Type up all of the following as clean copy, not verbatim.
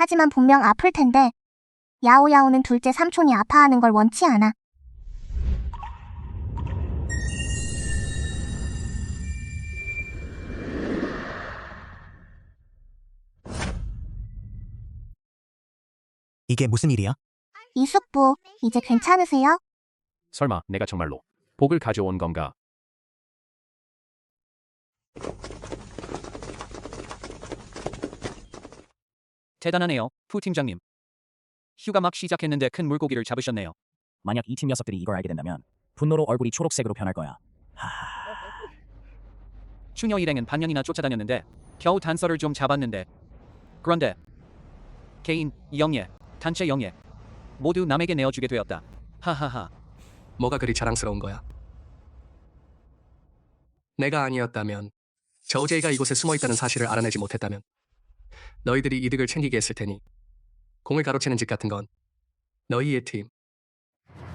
하지만 분명 아플 텐데. 야오야오는 둘째 삼촌이 아파하는 걸 원치 않아. 이게 무슨 일이야? 이숙부, 이제 괜찮으세요? 설마 내가 정말로 복을 가져온 건가? 대단하네요, 푸 팀장님. 휴가 막 시작했는데 큰 물고기를 잡으셨네요. 만약 이 팀 녀석들이 이걸 알게 된다면 분노로 얼굴이 초록색으로 변할 거야. 추녀 일행은 반년이나 쫓아다녔는데 겨우 단서를 좀 잡았는데, 그런데 개인, 영예, 단체 영예 모두 남에게 내어주게 되었다. 하하하. 뭐가 그리 자랑스러운 거야? 내가 아니었다면, 저우제이가 이곳에 숨어있다는 사실을 알아내지 못했다면 너희들이 이득을 챙기게 했을 테니 공을 가로채는 짓 같은 건 너희의 팀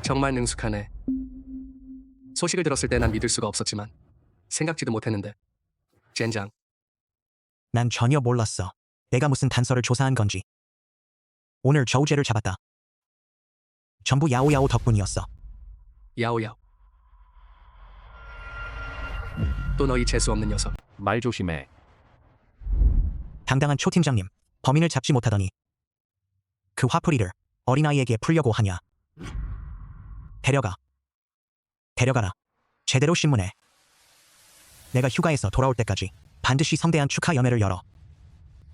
정말 능숙하네. 소식을 들었을 때 난 믿을 수가 없었지만 생각지도 못했는데. 젠장. 난 전혀 몰랐어. 내가 무슨 단서를 조사한 건지. 오늘 저우제를 잡았다. 전부 야오야오 덕분이었어. 야오야오. 또 너희 재수없는 녀석. 말 조심해. 당당한 초팀장님, 범인을 잡지 못하더니 그 화풀이를 어린아이에게 풀려고 하냐. 데려가라. 제대로 신문해. 내가 휴가에서 돌아올 때까지 반드시 성대한 축하 연회를 열어.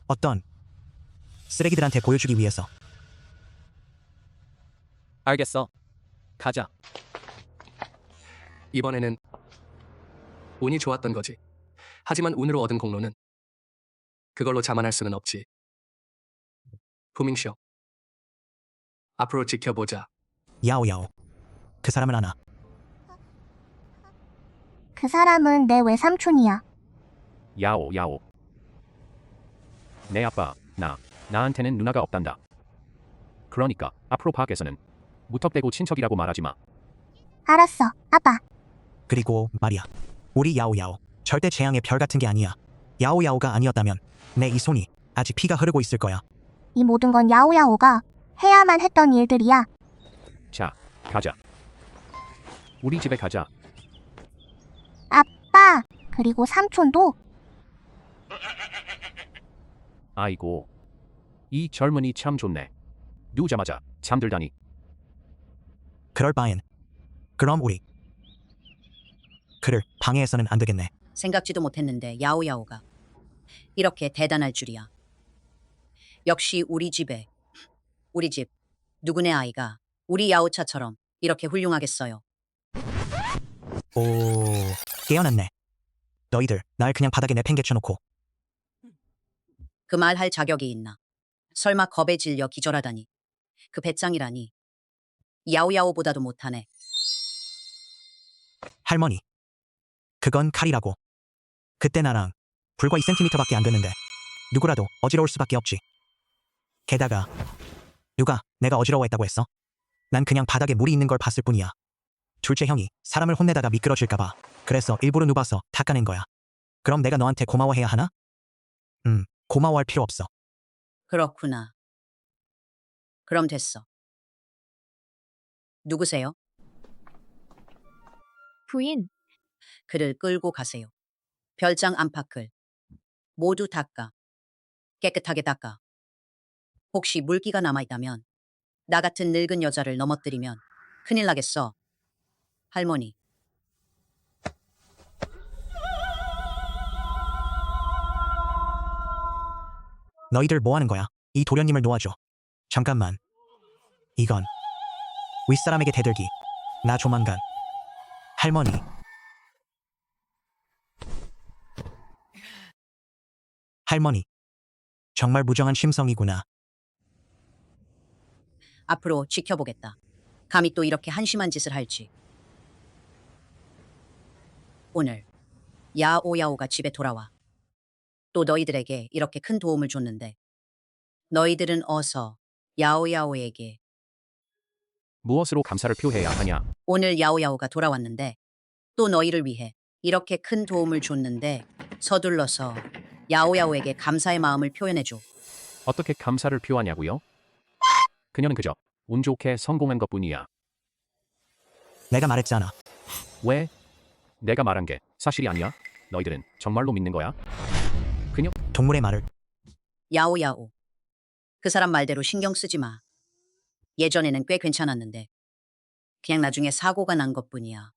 어떤 쓰레기들한테 보여주기 위해서. 알겠어. 가자. 이번에는 운이 좋았던 거지. 하지만 운으로 얻은 공로는 그걸로 자만할 수는 없지. 푸밍쇼. 앞으로 지켜보자. 야오야오. 그 사람은 아나. 그 사람은 내 외삼촌이야. 야오 야오. 내 아빠, 나한테는 누나가 없단다. 그러니까 앞으로 밖에서는 무턱대고 친척이라고 말하지 마. 알았어, 아빠. 그리고 말이야. 우리 야오야오 절대 재앙의 별 같은 게 아니야. 야오야오가 아니었다면 내 이 손이 아직 피가 흐르고 있을 거야. 이 모든 건 야오야오가 해야만 했던 일들이야. 자, 가자. 우리 집에 가자. 아빠, 그리고 삼촌도. 아이고, 이 젊은이 참 좋네. 누자마자 잠들다니. 그럴 바엔 그럼 우리 그를 방해해서는 안 되겠네. 생각지도 못했는데 야오야오가 이렇게 대단할 줄이야. 역시 우리 집 누구네 아이가 우리 야오차처럼 이렇게 훌륭하겠어요. 오, 깨어났네. 너희들 날 그냥 바닥에 내팽개쳐놓고. 그 말 할 자격이 있나? 설마 겁에 질려 기절하다니. 그 배짱이라니. 야오야오보다도 못하네. 할머니, 그건 칼이라고. 그때 나랑 불과 2cm밖에 안 됐는데 누구라도 어지러울 수밖에 없지. 게다가 누가 내가 어지러워했다고 했어? 난 그냥 바닥에 물이 있는 걸 봤을 뿐이야. 둘째 형이 사람을 혼내다가 미끄러질까봐 그래서 일부러 누봐서 닦아낸 거야. 그럼 내가 너한테 고마워해야 하나? 고마워할 필요 없어. 그렇구나. 그럼 됐어. 누구세요? 부인, 그를 끌고 가세요. 별장 안팎을 모두 닦아. 깨끗하게 닦아. 혹시 물기가 남아있다면 나 같은 늙은 여자를 넘어뜨리면 큰일 나겠어. 할머니. 너희들 뭐 하는 거야? 이 도련님을 놓아줘. 잠깐만. 이건 윗사람에게 대들기. 나 조만간 할머니. 할머니. 정말 무정한 심성이구나. 앞으로 지켜보겠다. 감히 또 이렇게 한심한 짓을 할지. 오늘 야오야오가 집에 돌아와. 또 너희들에게 이렇게 큰 도움을 줬는데 너희들은 어서 야오야오에게 무엇으로 감사를 표해야 하냐? 오늘 야오야오가 돌아왔는데 또 너희를 위해 이렇게 큰 도움을 줬는데 서둘러서 야오야오에게 감사의 마음을 표현해줘. 어떻게 감사를 표하냐고요? 그녀는 그저 운 좋게 성공한 것뿐이야. 내가 말했잖아. 왜? 내가 말한 게 사실이 아니야? 너희들은 정말로 믿는 거야? 동물의 말을. 야오야오. 그 사람 말대로 신경 쓰지 마. 예전에는 꽤 괜찮았는데 그냥 나중에 사고가 난 것뿐이야.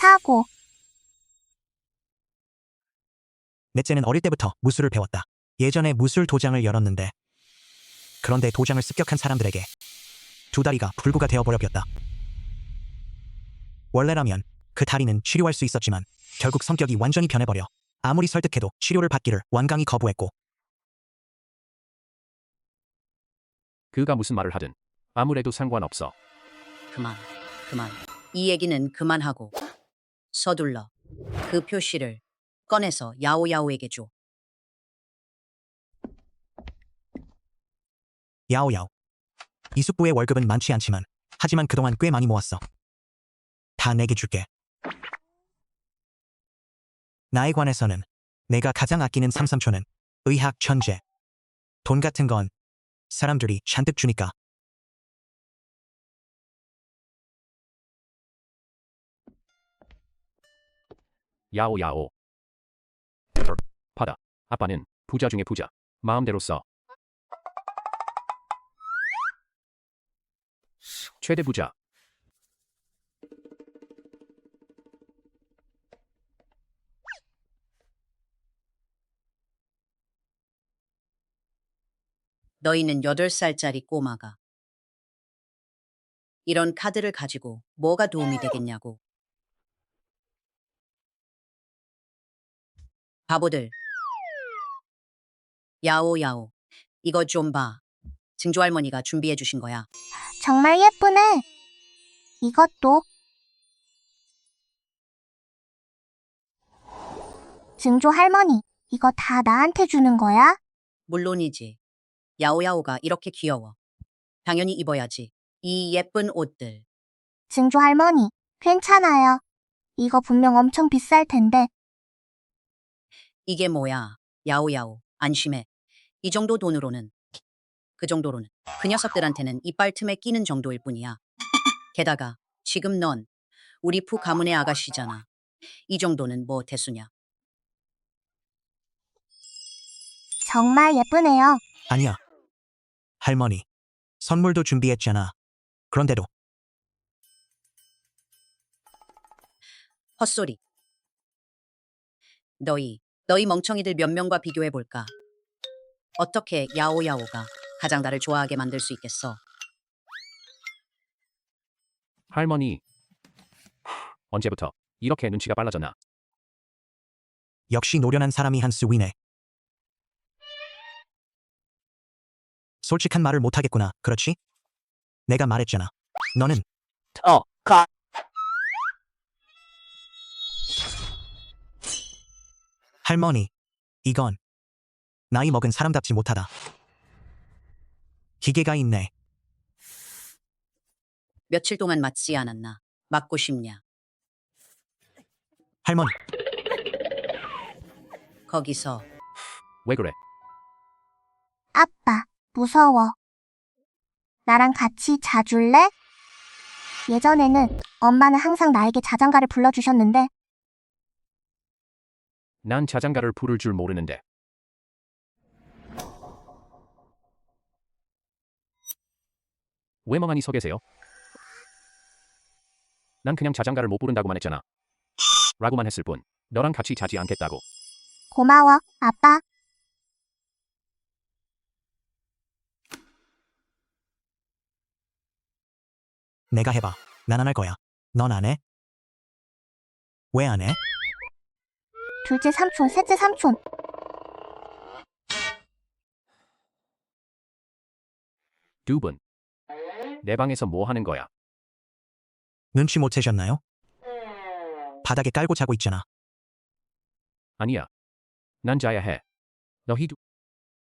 사고. 넷째는 어릴 때부터 무술을 배웠다. 예전에 무술 도장을 열었는데 그런데 도장을 습격한 사람들에게 두 다리가 불구가 되어버려 었다. 원래라면 그 다리는 치료할 수 있었지만 결국 성격이 완전히 변해버려 아무리 설득해도 치료를 받기를 완강히 거부했고 그가 무슨 말을 하든 아무래도 상관없어. 그만. 이 얘기는 그만하고 서둘러 그 표시를 꺼내서 야오야오에게 줘. 야오야오. 이 숙부의 월급은 많지 않지만 하지만 그동안 꽤 많이 모았어. 다 내게 줄게. 나에 관해서는 내가 가장 아끼는 삼삼초는 의학 천재. 돈 같은 건 사람들이 잔뜩 주니까. 야오야오. 받아. 아빠는 부자 중에 부자. 마음대로 써. 최대 부자. 너희는 8살짜리 꼬마가 이런 카드를 가지고 뭐가 도움이 되겠냐고. 바보들. 야오야오. 이거 좀 봐. 증조 할머니가 준비해 주신 거야. 정말 예쁘네. 이것도. 증조 할머니, 이거 다 나한테 주는 거야? 물론이지. 야오야오가 이렇게 귀여워. 당연히 입어야지. 이 예쁜 옷들. 증조 할머니, 괜찮아요. 이거 분명 엄청 비쌀 텐데. 이게 뭐야. 야오야오. 안심해. 이 정도 돈으로는. 그 정도로는. 그 녀석들한테는 이빨 틈에 끼는 정도일 뿐이야. 게다가 지금 넌 우리 푸 가문의 아가씨잖아. 이 정도는 뭐 대수냐. 정말 예쁘네요. 아니야. 할머니. 선물도 준비했잖아. 그런데도 헛소리. 너희 멍청이들 몇 명과 비교해볼까? 어떻게 야오야오가 가장 나를 좋아하게 만들 수 있겠어? 할머니. 언제부터 이렇게 눈치가 빨라졌나? 역시 노련한 사람이 한 수위네. 솔직한 말을 못하겠구나. 그렇지? 내가 말했잖아. 너는 할머니. 이건 나이 먹은 사람답지 못하다. 기계가 있네. 며칠 동안 맞지 않았나? 맞고 싶냐? 할머니. 거기서 왜 그래? 아빠, 무서워. 나랑 같이 자줄래? 예전에는 엄마는 항상 나에게 자장가를 불러주셨는데 난 자장가를 부를 줄 모르는데. 왜 멍하니 서 계세요? 난 그냥 자장가를 못 부른다고만 했잖아. 라고만 했을 뿐. 너랑 같이 자지 않겠다고. 고마워, 아빠. 내가 해봐. 난 안 할 거야. 넌 안 해? 왜 안 해? 둘째 삼촌, 셋째 삼촌. 두 분. 내 방에서 뭐 하는 거야? 눈치 못 채셨나요? 바닥에 깔고 자고 있잖아. 아니야. 난 자야 해. 너희도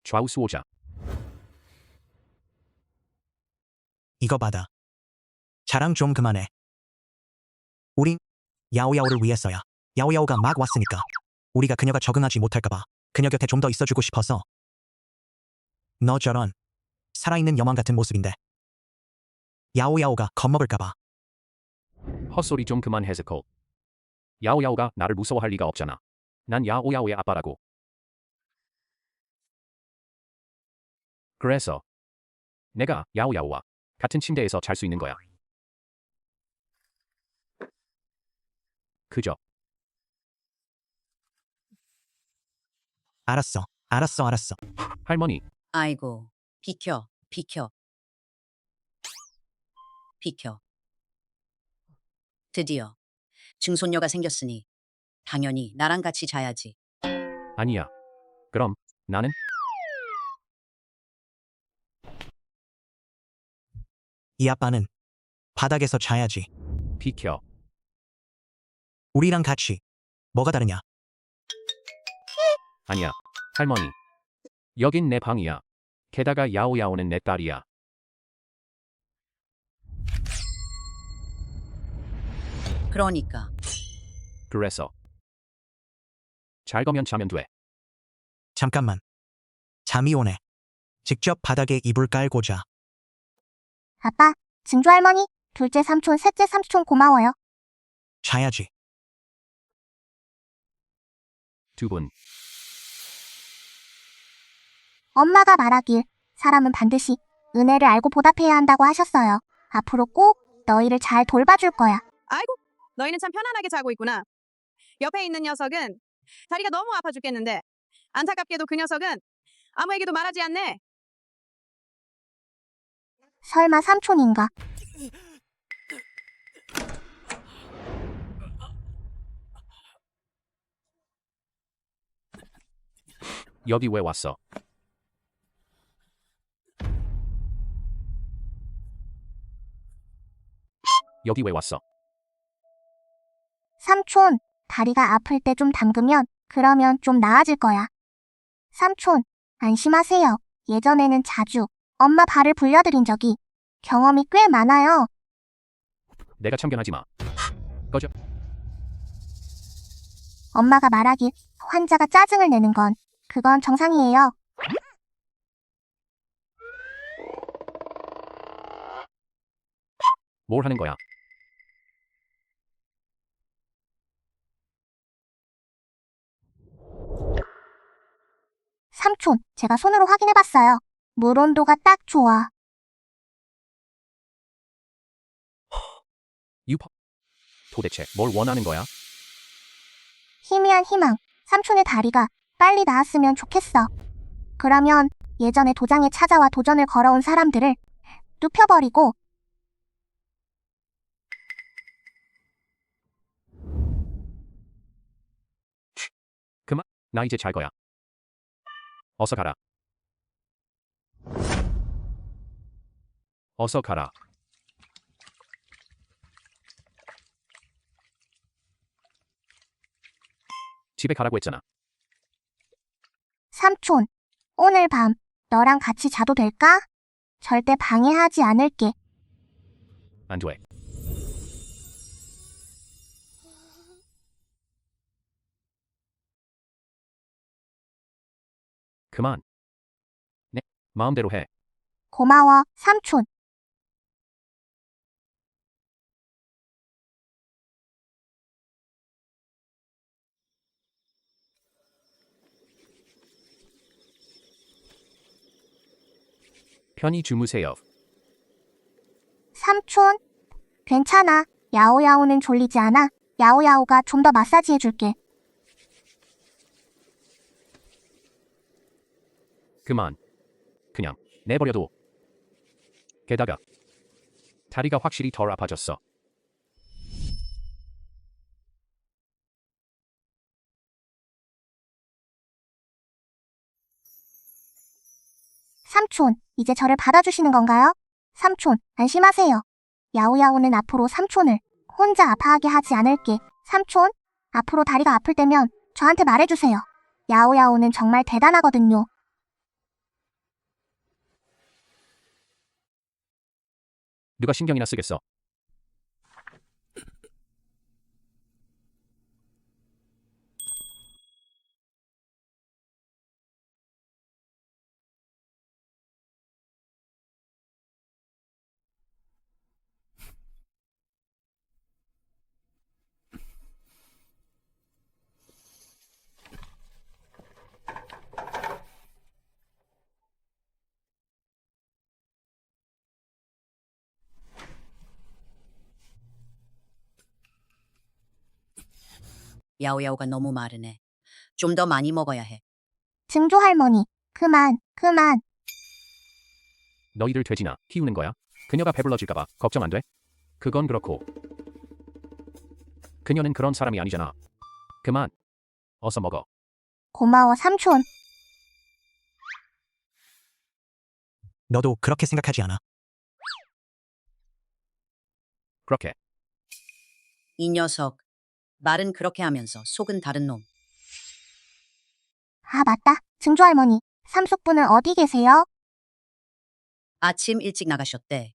좌우 수호자. 이거 받아. 자랑 좀 그만해. 우린 야오야오를 위해서야. 야오야오가 막 왔으니까. 우리가 그녀가 적응하지 못할까봐 그녀 곁에 좀 더 있어주고 싶어서. 너 저런 살아있는 여망 같은 모습인데. 야오야오가 겁먹을까봐. 헛소리 좀 그만 해스콜. 야오야오가 나를 무서워할 리가 없잖아. 난 야오야오의 아빠라고. 그래서 내가 야오야오와 같은 침대에서 잘 수 있는 거야. 그저 알았어. 할머니, 아이고, 비켜, 비켜. 비켜. 드디어 증손녀가 생겼으니 당연히 나랑 같이 자야지. 아니야. 그럼 나는 이 아빠는 바닥에서 자야지. 비켜. 우리랑 같이. 뭐가 다르냐? 아니야. 할머니. 여긴 내 방이야. 게다가 야오야오는 내 딸이야. 그러니까 그래서 잘 거면 자면 돼. 잠깐만. 잠이 오네. 직접 바닥에 이불 깔고 자. 아빠, 증조 할머니, 둘째 삼촌, 셋째 삼촌 고마워요. 자야지. 두 분. 엄마가 말하길 사람은 반드시 은혜를 알고 보답해야 한다고 하셨어요. 앞으로 꼭 너희를 잘 돌봐줄 거야. 아이고, 너희는 참 편안하게 자고 있구나. 옆에 있는 녀석은 다리가 너무 아파 죽겠는데 안타깝게도 그 녀석은 아무에게도 말하지 않네. 설마 삼촌인가? 여기 왜 왔어? 여기 왜 왔어? 삼촌, 다리가 아플 때 좀 담그면 그러면 좀 나아질 거야. 삼촌, 안심하세요. 예전에는 자주 엄마 발을 불려드린 적이 경험이 꽤 많아요. 내가 참견하지 마. 꺼져. 엄마가 말하길 환자가 짜증을 내는 건 그건 정상이에요. 뭘 하는 거야? 삼촌, 제가 손으로 확인해봤어요. 물 온도가 딱 좋아. 유파. 도대체 뭘 원하는 거야? 희미한 희망, 삼촌의 다리가 빨리 나았으면 좋겠어. 그러면 예전에 도장에 찾아와 도전을 걸어온 사람들을 눕혀버리고 나 이제 잘 거야. 어서 가라. 어서 가라. 집에 가라고 했잖아. 삼촌, 오늘 밤 너랑 같이 자도 될까? 절대 방해하지 않을게. 안 돼. 그만. 네, 마음대로 해. 고마워, 삼촌. 편히 주무세요. 삼촌, 괜찮아. 야오야오는 졸리지 않아. 야오야오가 좀 더 마사지 해줄게. 그만. 그냥 내버려둬. 게다가 다리가 확실히 덜 아파졌어. 삼촌, 이제 저를 받아주시는 건가요? 삼촌, 안심하세요. 야오야오는 앞으로 삼촌을 혼자 아파하게 하지 않을게. 삼촌, 앞으로 다리가 아플 때면 저한테 말해주세요. 야오야오는 정말 대단하거든요. 누가 신경이나 쓰겠어. 야오야오가 너무 마르네. 좀 더 많이 먹어야 해. 증조 할머니, 그만. 너희들 돼지나 키우는 거야? 그녀가 배불러질까봐 걱정 안 돼? 그건 그렇고. 그녀는 그런 사람이 아니잖아. 그만. 어서 먹어. 고마워, 삼촌. 너도 그렇게 생각하지 않아? 그렇게. 이 녀석. 말은 그렇게 하면서 속은 다른 놈. 아, 맞다. 증조 할머니, 삼숙분은 어디 계세요? 아침 일찍 나가셨대.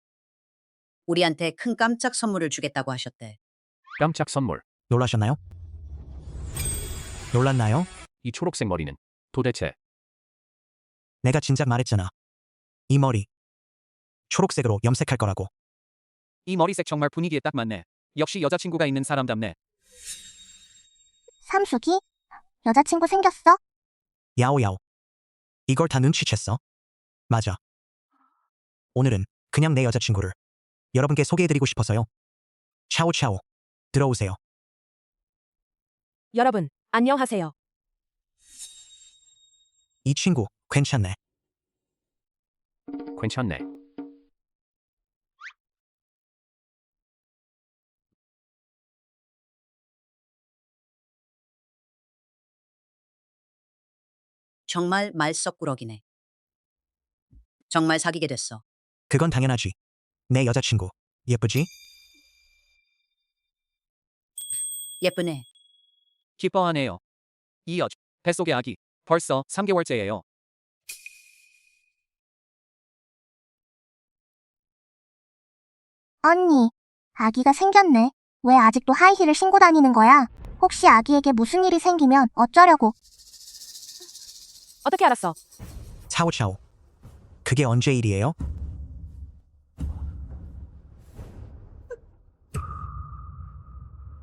우리한테 큰 깜짝 선물을 주겠다고 하셨대. 깜짝 선물. 놀라셨나요? 놀랐나요? 이 초록색 머리는 도대체. 내가 진작 말했잖아. 이 머리 초록색으로 염색할 거라고. 이 머리색 정말 분위기에 딱 맞네. 역시 여자친구가 있는 사람답네. 삼숙이? 여자친구 생겼어? 야오야오. 이걸 다 눈치챘어? 맞아. 오늘은 그냥 내 여자친구를 여러분께 소개해드리고 싶어서요. 차오차오. 들어오세요. 여러분, 안녕하세요. 이 친구 괜찮네. 괜찮네. 정말 말썽꾸러기네. 정말 사귀게 됐어. 그건 당연하지. 내 여자친구. 예쁘지? 예쁘네. 기뻐하네요. 이 뱃속의 아기 벌써 3개월째예요. 언니, 아기가 생겼네. 왜 아직도 하이힐을 신고 다니는 거야? 혹시 아기에게 무슨 일이 생기면 어쩌려고? 어떻게 알았어? 차오차오. 그게 언제 일이에요?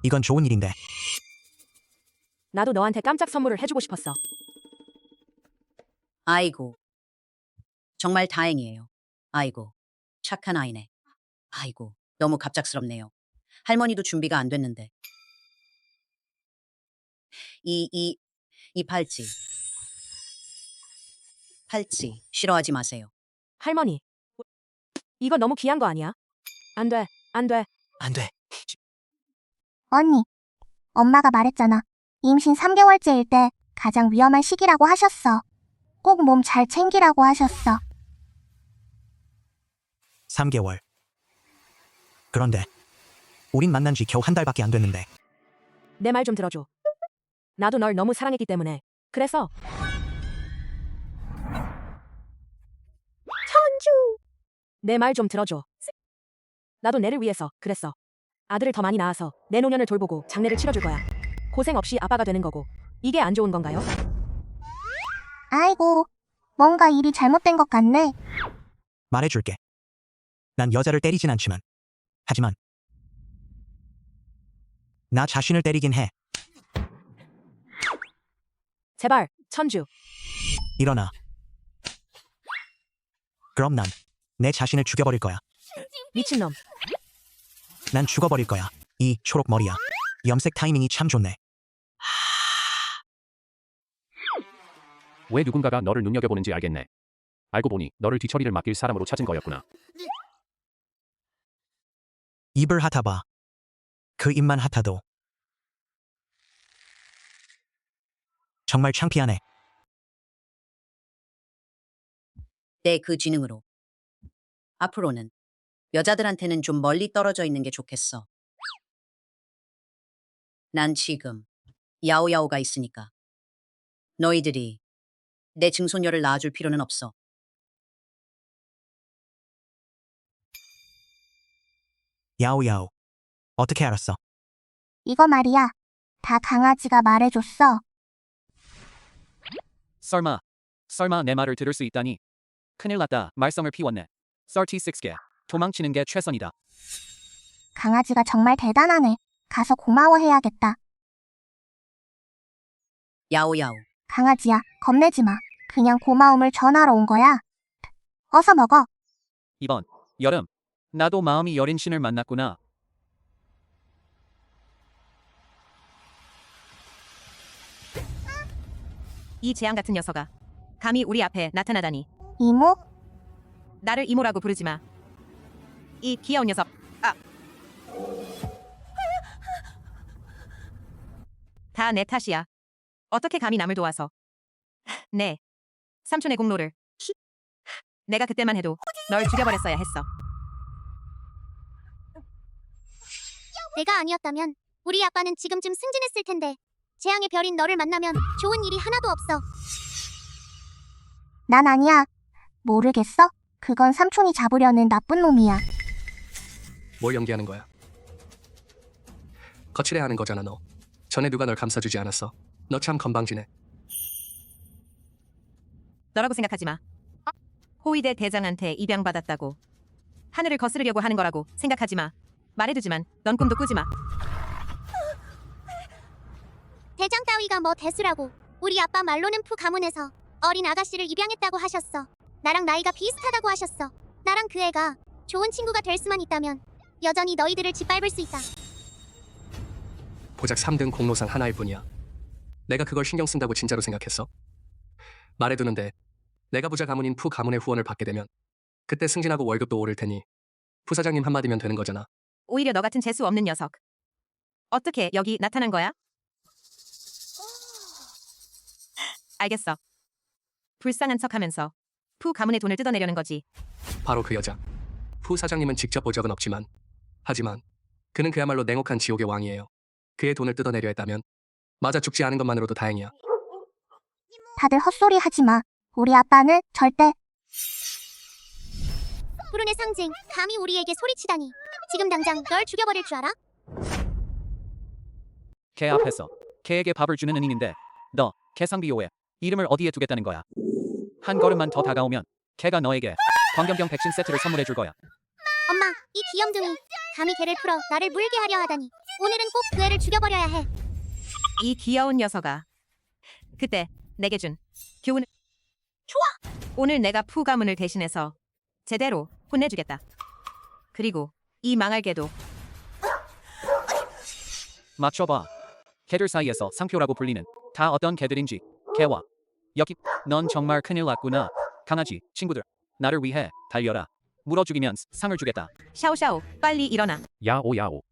이건 좋은 일인데. 나도 너한테 깜짝 선물을 해주고 싶었어. 아이고. 정말 다행이에요. 아이고. 착한 아이네. 아이고. 너무 갑작스럽네요. 할머니도 준비가 안 됐는데. 이 팔찌. 팔찌. 싫어하지 마세요. 할머니. 이거 너무 귀한 거 아니야? 안 돼, 안 돼. 안 돼. 언니, 엄마가 말했잖아. 임신 3개월째일 때 가장 위험한 시기라고 하셨어. 꼭 몸 잘 챙기라고 하셨어. 3개월. 그런데 우린 만난 지 겨우 한 달밖에 안 됐는데. 내 말 좀 들어줘. 나도 널 너무 사랑했기 때문에. 그래서 천주. 내 말 좀 들어줘. 나도 내를 위해서 그랬어. 아들을 더 많이 낳아서 내 노년을 돌보고 장례를 치러줄 거야. 고생 없이 아빠가 되는 거고. 이게 안 좋은 건가요? 아이고, 뭔가 일이 잘못된 것 같네. 말해줄게. 난 여자를 때리진 않지만. 하지만 나 자신을 때리긴 해. 제발, 천주. 일어나. 그럼 난 내 자신을 죽여버릴 거야. 미친놈. 난 죽어버릴 거야. 이 초록 머리야. 염색 타이밍이 참 좋네. 왜 누군가가 너를 눈여겨보는지 알겠네. 알고 보니 너를 뒤처리를 맡길 사람으로 찾은 거였구나. 입을 핫아봐. 그 입만 핫아도 정말 창피하네. 내 그 지능으로. 앞으로는 여자들한테는 좀 멀리 떨어져 있는 게 좋겠어. 난 지금 야오야오가 있으니까. 너희들이 내 증손녀를 낳아줄 필요는 없어. 야오야오. 어떻게 알았어? 이거 말이야. 다 강아지가 말해줬어. 설마 내 말을 들을 수 있다니. 큰일 났다. 말썽을 피웠네. 36개. 도망치는 게 최선이다. 강아지가 정말 대단하네. 가서 고마워해야겠다. 야오야오. 강아지야, 겁내지 마. 그냥 고마움을 전하러 온 거야. 어서 먹어. 이번 여름 나도 마음이 여린 신을 만났구나. 이 재앙 같은 녀석아. 감히 우리 앞에 나타나다니. 이모? 나를 이모라고 부르지 마. 이 귀여운 녀석. 아. 다 내 탓이야. 어떻게 감히 남을 도와서. 네. 삼촌의 공로를. 내가 그때만 해도 널 죽여버렸어야 했어. 내가 아니었다면 우리 아빠는 지금쯤 승진했을 텐데 재앙의 별인 너를 만나면 좋은 일이 하나도 없어. 난 아니야. 모르겠어? 그건 삼촌이 잡으려는 나쁜 놈이야. 뭘 연기하는 거야? 거칠해하는 거잖아 너. 전에 누가 널 감싸주지 않았어? 너 참 건방지네. 너라고 생각하지 마. 호위대 대장한테 입양받았다고 하늘을 거스르려고 하는 거라고 생각하지 마. 말해두지만 넌 꿈도 꾸지 마. 대장 따위가 뭐 대수라고. 우리 아빠 말로는 푸 가문에서 어린 아가씨를 입양했다고 하셨어. 나랑 나이가 비슷하다고 하셨어. 나랑 그 애가 좋은 친구가 될 수만 있다면 여전히 너희들을 짓밟을 수 있다. 보작 3등 공로상 하나일 뿐이야. 내가 그걸 신경 쓴다고 진짜로 생각했어? 말해두는데 내가 부자 가문인 푸 가문의 후원을 받게 되면 그때 승진하고 월급도 오를 테니 부사장님 한마디면 되는 거잖아. 오히려 너 같은 재수 없는 녀석. 어떻게 여기 나타난 거야? 알겠어. 불쌍한 척하면서 푸 가문의 돈을 뜯어내려는 거지. 바로 그 여자. 푸 사장님은 직접 본 적은 없지만 하지만 그는 그야말로 냉혹한 지옥의 왕이에요. 그의 돈을 뜯어내려 했다면 맞아 죽지 않은 것만으로도 다행이야. 다들 헛소리 하지 마. 우리 아빠는 절대. 푸른의 상징, 감히 우리에게 소리치다니. 지금 당장 널 죽여버릴 줄 알아? 걔 앞에서 걔에게 밥을 주는 은인인데 너 개상비호에 이름을 어디에 두겠다는 거야? 한 걸음만 더 다가오면 걔가 너에게 광견병 백신 세트를 선물해 줄 거야. 엄마, 이 귀염둥이. 감히 걔를 풀어 나를 물게 하려 하다니. 오늘은 꼭 그 애를 죽여버려야 해. 이 귀여운 녀석아. 그때 내게 준 교훈을. 좋아. 오늘 내가 푸 가문을 대신해서 제대로 혼내주겠다. 그리고 이 망할개도. 맞춰봐. 걔들 사이에서 상표라고 불리는 다 어떤 개들인지. 걔와 여기 넌 정말 큰일 났구나. 강아지 친구들 나를 위해 달려라. 물어 죽이면 상을 주겠다. 샤오샤오 빨리 일어나. 야오 야오.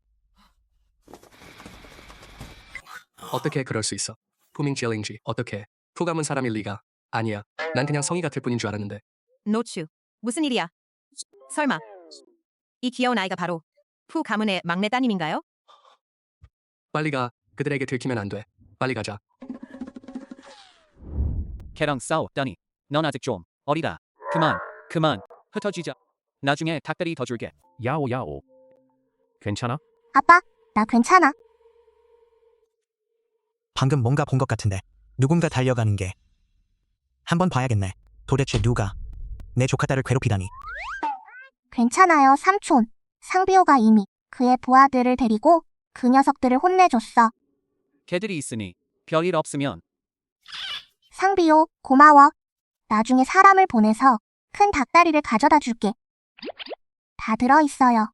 어떻게 그럴 수 있어? 푸밍젤링지 어떻게? 푸 가문 사람일 리가. 아니야. 난 그냥 성의 같을 뿐인 줄 알았는데. 노추. 무슨 일이야? 설마 이 귀여운 아이가 바로 푸 가문의 막내 따님인가요? 빨리 가. 그들에게 들키면 안 돼. 빨리 가자. 걔랑 싸웠다니. 넌 아직 좀 어리다. 그만 흩어지자. 나중에 닭다리 더 줄게. 야오 야오. 괜찮아? 아빠, 나 괜찮아. 방금 뭔가 본 것 같은데 누군가 달려가는 게. 한번 봐야겠네. 도대체 누가 내 조카딸을 괴롭히다니. 괜찮아요, 삼촌. 상비호가 이미 그의 부하들을 데리고 그 녀석들을 혼내줬어. 걔들이 있으니 별일 없으면 상비호, 고마워. 나중에 사람을 보내서 큰 닭다리를 가져다 줄게. 다 들어있어요.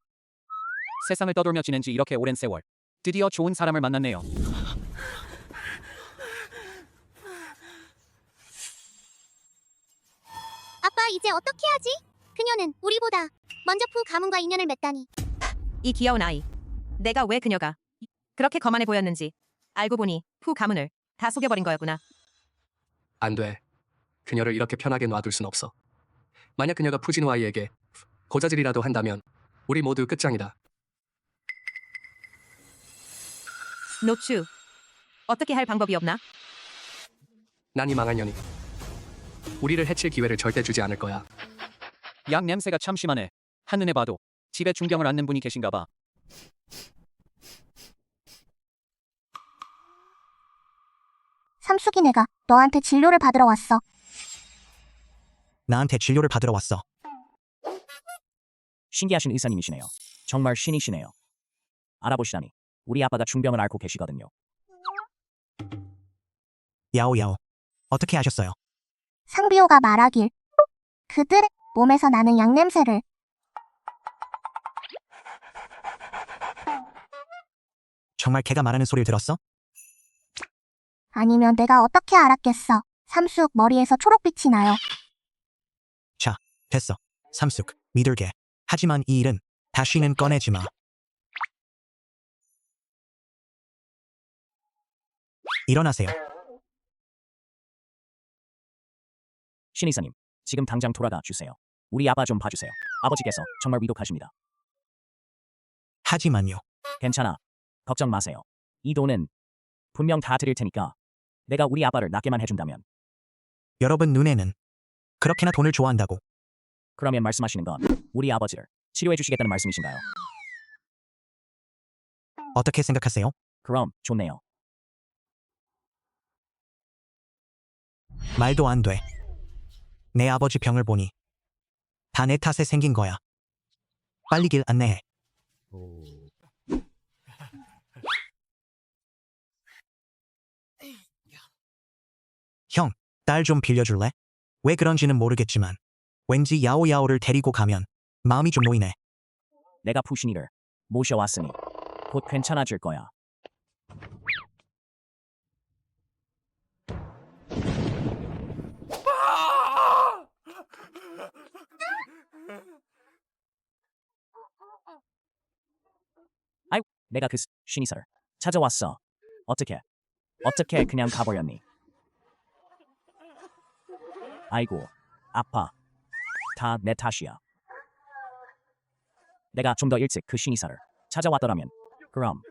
세상을 떠돌며 지낸 지 이렇게 오랜 세월. 드디어 좋은 사람을 만났네요. 아빠, 이제 어떻게 하지? 그녀는 우리보다 먼저 푸 가문과 인연을 맺다니. 이 귀여운 아이. 내가 왜 그녀가 그렇게 거만해 보였는지 알고 보니 푸 가문을 다 속여버린 거였구나. 안 돼. 그녀를 이렇게 편하게 놔둘 순 없어. 만약 그녀가 푸진우 아이에게 고자질이라도 한다면 우리 모두 끝장이다. 노추. 어떻게 할 방법이 없나? 난 이 망할 년이 우리를 해칠 기회를 절대 주지 않을 거야. 약 냄새가 참 심하네. 한눈에 봐도 집에 중병을 앓는 분이 계신가 봐. 삼숙이네가 너한테 진료를 받으러 왔어. 나한테 진료를 받으러 왔어. 신기하신 의사님이시네요. 정말 신이시네요. 알아보시다니 우리 아빠가 중병을 앓고 계시거든요. 야오야오. 어떻게 아셨어요? 상비호가 말하길. 그들의 몸에서 나는 양 냄새를. 정말 걔가 말하는 소리를 들었어? 아니면 내가 어떻게 알았겠어. 삼숙 머리에서 초록빛이 나요. 자, 됐어. 삼숙, 믿을게. 하지만 이 일은 다시는 꺼내지 마. 일어나세요. 신이사님, 지금 당장 돌아가 주세요. 우리 아빠 좀 봐주세요. 아버지께서 정말 위독하십니다. 하지만요. 괜찮아. 걱정 마세요. 이 돈은 분명 다 드릴 테니까 내가 우리 아빠를 낫게만 해준다면. 여러분 눈에는 그렇게나 돈을 좋아한다고. 그러면 말씀하시는 건 우리 아버지를 치료해 주시겠다는 말씀이신가요? 어떻게 생각하세요? 그럼 좋네요. 말도 안 돼. 내 아버지 병을 보니 다 내 탓에 생긴 거야. 빨리 길 안내해. 형, 딸 좀 빌려줄래? 왜 그런지는 모르겠지만 왠지 야오야오를 데리고 가면 마음이 좀 놓이네. 내가 푸신이를 모셔왔으니 곧 괜찮아질 거야. 아이, 내가 그 신이사를 찾아왔어. 어떻게 그냥 가버렸니? 아이고, 아파. 다 내 탓이야. 내가 좀 더 일찍 그 신이사를 찾아왔더라면 그럼.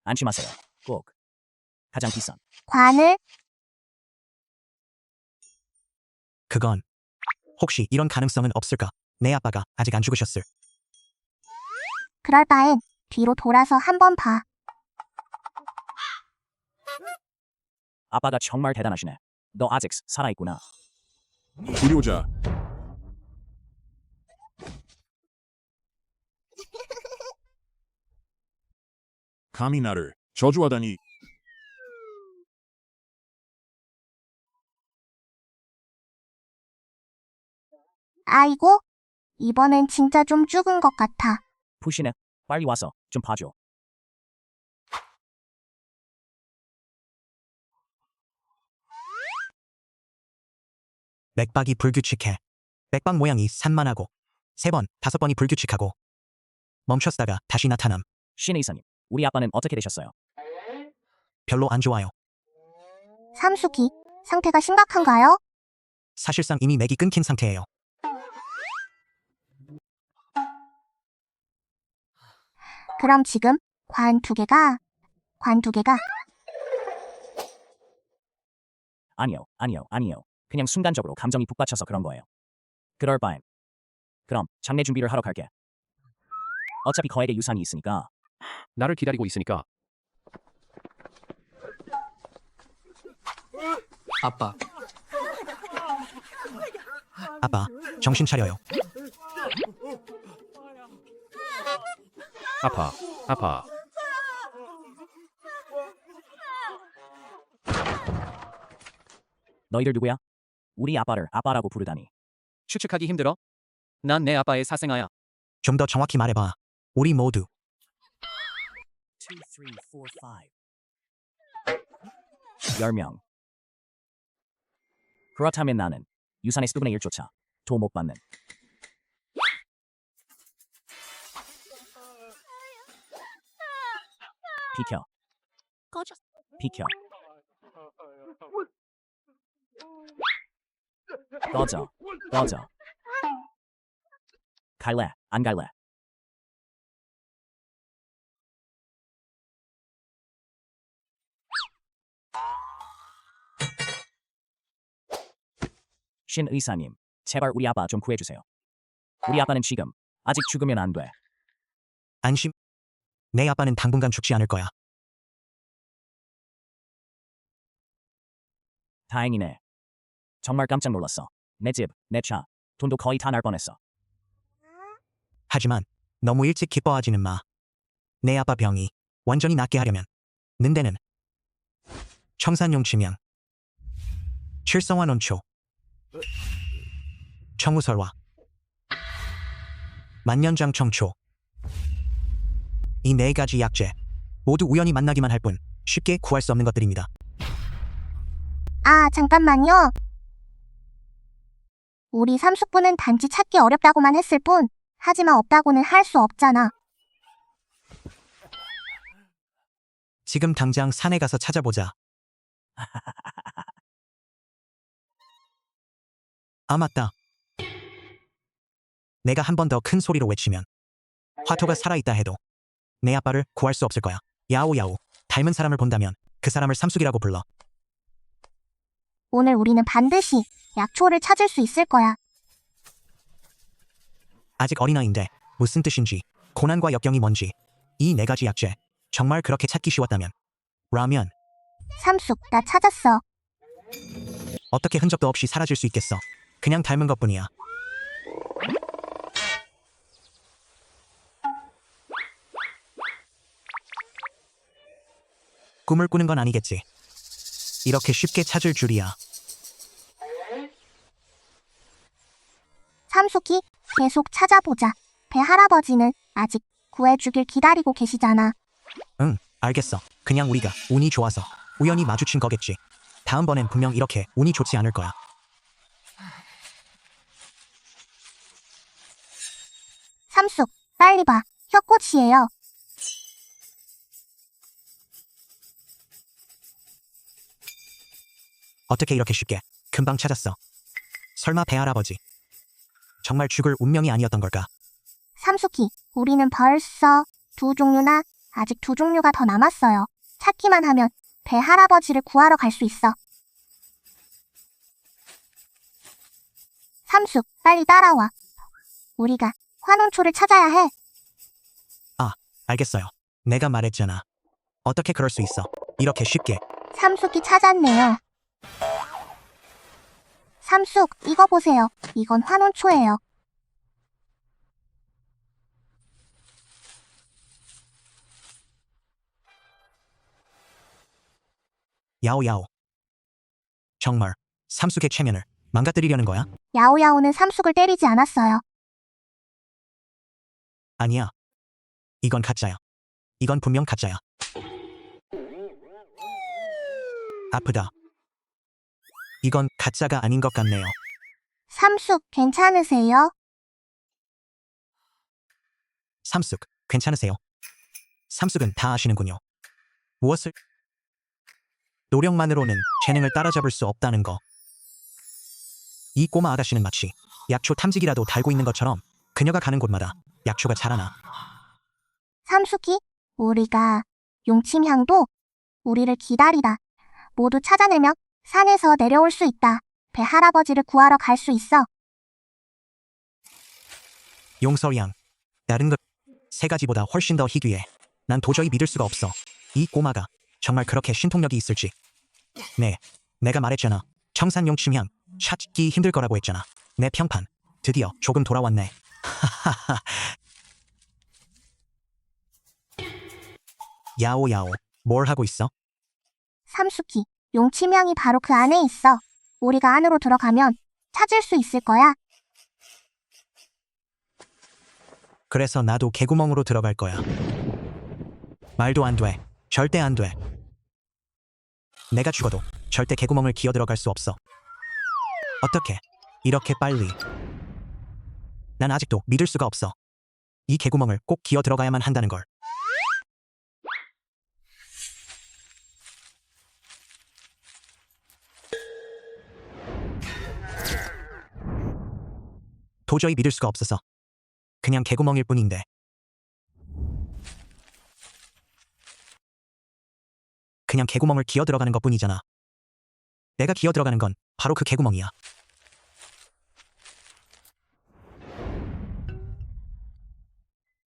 안심하세요. 꼭 가장 비싼 관을 그건 혹시 이런 가능성은 없을까? 내 아빠가 아직 안 죽으셨을. 그럴 바엔 뒤로 돌아서 한번 봐. 아빠가 정말 대단하시네. 너 아직 살아있구나. 불효자. 감히 나를 저주하다니. 아이고, 이번엔 진짜 좀 죽은 것 같아. 푸시네, 빨리 와서 좀 봐줘. 맥박이 불규칙해. 맥박 모양이 산만하고 3번, 5번이 불규칙하고 멈췄다가 다시 나타남. 신의 이사님, 우리 아빠는 어떻게 되셨어요? 별로 안 좋아요. 삼숙이 상태가 심각한가요? 사실상 이미 맥이 끊긴 상태예요. 그럼 지금 관 두 개가 아니요. 그냥 순간적으로 감정이 북받쳐서 그런 거예요. 그럴 바엔 그럼 장례 준비를 하러 갈게. 어차피 거액의 유산이 있으니까. 나를 기다리고 있으니까. 아빠, 아빠, 정신 차려요. 아파. 너희들 누구야? 우리 아빠를 아빠라고 부르다니. 추측하기 힘들어? 난 내 아빠의 사생아야. 좀 더 정확히 말해봐. 우리 모두 2, 3, 4, 5 10명. 그렇다면 나는 유산의 10분의 1조차 도 못 받는. 비켜. 비켜. 꺼져. 갈래? 안 갈래? 신 의사님, 제발 우리 아빠 좀 구해주세요. 우리 아빠는 지금 아직 죽으면 안 돼. 안심. 내 아빠는 당분간 죽지 않을 거야. 다행이네. 정말 깜짝 놀랐어. 내 집, 내 차, 돈도 거의 다 날 뻔했어. 하지만 너무 일찍 기뻐하지는 마. 내 아빠 병이 완전히 낫게 하려면 는데는 청산용 치명, 칠성화 논초, 청우설화, 만년장 청초, 이 4가지 약재 모두 우연히 만나기만 할 뿐 쉽게 구할 수 없는 것들입니다. 아, 잠깐만요. 우리 삼숙부는 단지 찾기 어렵다고만 했을 뿐, 하지만 없다고는 할 수 없잖아. 지금 당장 산에 가서 찾아보자. 아, 맞다. 내가 한 번 더 큰 소리로 외치면 화토가 살아있다 해도 내 아빠를 구할 수 없을 거야. 야오야오. 닮은 사람을 본다면 그 사람을 삼숙이라고 불러. 오늘 우리는 반드시 약초를 찾을 수 있을 거야. 아직 어린아이인데 무슨 뜻인지, 고난과 역경이 뭔지, 이 네 가지 약재 정말 그렇게 찾기 쉬웠다면 라면 삼숙, 나 찾았어. 어떻게 흔적도 없이 사라질 수 있겠어. 그냥 닮은 것뿐이야. 꿈을 꾸는 건 아니겠지. 이렇게 쉽게 찾을 줄이야. 삼숙이 계속 찾아보자. 배 할아버지는 아직 구해주길 기다리고 계시잖아. 응, 알겠어. 그냥 우리가 운이 좋아서 우연히 마주친 거겠지. 다음번엔 분명 이렇게 운이 좋지 않을 거야. 삼숙, 빨리 봐. 혀꽃이에요. 어떻게 이렇게 쉽게 금방 찾았어. 설마 배할아버지 정말 죽을 운명이 아니었던 걸까? 삼숙이, 우리는 벌써 2종류나 아직 2종류가 더 남았어요. 찾기만 하면 배 할아버지를 구하러 갈 수 있어. 삼숙, 빨리 따라와. 우리가 환원초를 찾아야 해. 알겠어요. 내가 말했잖아. 어떻게 그럴 수 있어. 이렇게 쉽게. 삼숙이 찾았네요. 삼숙, 이거 보세요. 이건 환원초예요. 야오야오. 정말 삼숙의 체면을 망가뜨리려는 거야? 야오야오는 삼숙을 때리지 않았어요. 아니야. 이건 가짜야. 이건 분명 가짜야. 아프다. 이건 가짜가 아닌 것 같네요. 삼숙, 괜찮으세요? 삼숙, 괜찮으세요? 삼숙은 다 아시는군요. 무엇을? 노력만으로는 재능을 따라잡을 수 없다는 거. 이 꼬마 아가씨는 마치 약초 탐지기라도 달고 있는 것처럼 그녀가 가는 곳마다 약초가 자라나. 삼숙이, 우리가 용침향도 우리를 기다리다. 모두 찾아내면 산에서 내려올 수 있다. 배 할아버지를 구하러 갈 수 있어. 용서양, 다른 것 세 가지보다 훨씬 더 희귀해. 난 도저히 믿을 수가 없어. 이 꼬마가 정말 그렇게 신통력이 있을지. 네, 내가 말했잖아. 청산 용침향 찾기 힘들 거라고 했잖아. 내 평판 드디어 조금 돌아왔네. 하하하. 야오야오, 뭘 하고 있어? 삼숙이, 용침향이 바로 그 안에 있어. 우리가 안으로 들어가면 찾을 수 있을 거야. 그래서 나도 개구멍으로 들어갈 거야. 말도 안 돼. 절대 안 돼. 내가 죽어도 절대 개구멍을 기어 들어갈 수 없어. 어떻게? 이렇게 빨리. 난 아직도 믿을 수가 없어. 이 개구멍을 꼭 기어 들어가야만 한다는 걸. 도저히 믿을 수가 없어서. 그냥 개구멍일 뿐인데. 그냥 개구멍을 기어 들어가는 것뿐이잖아. 내가 기어 들어가는 건 바로 그 개구멍이야.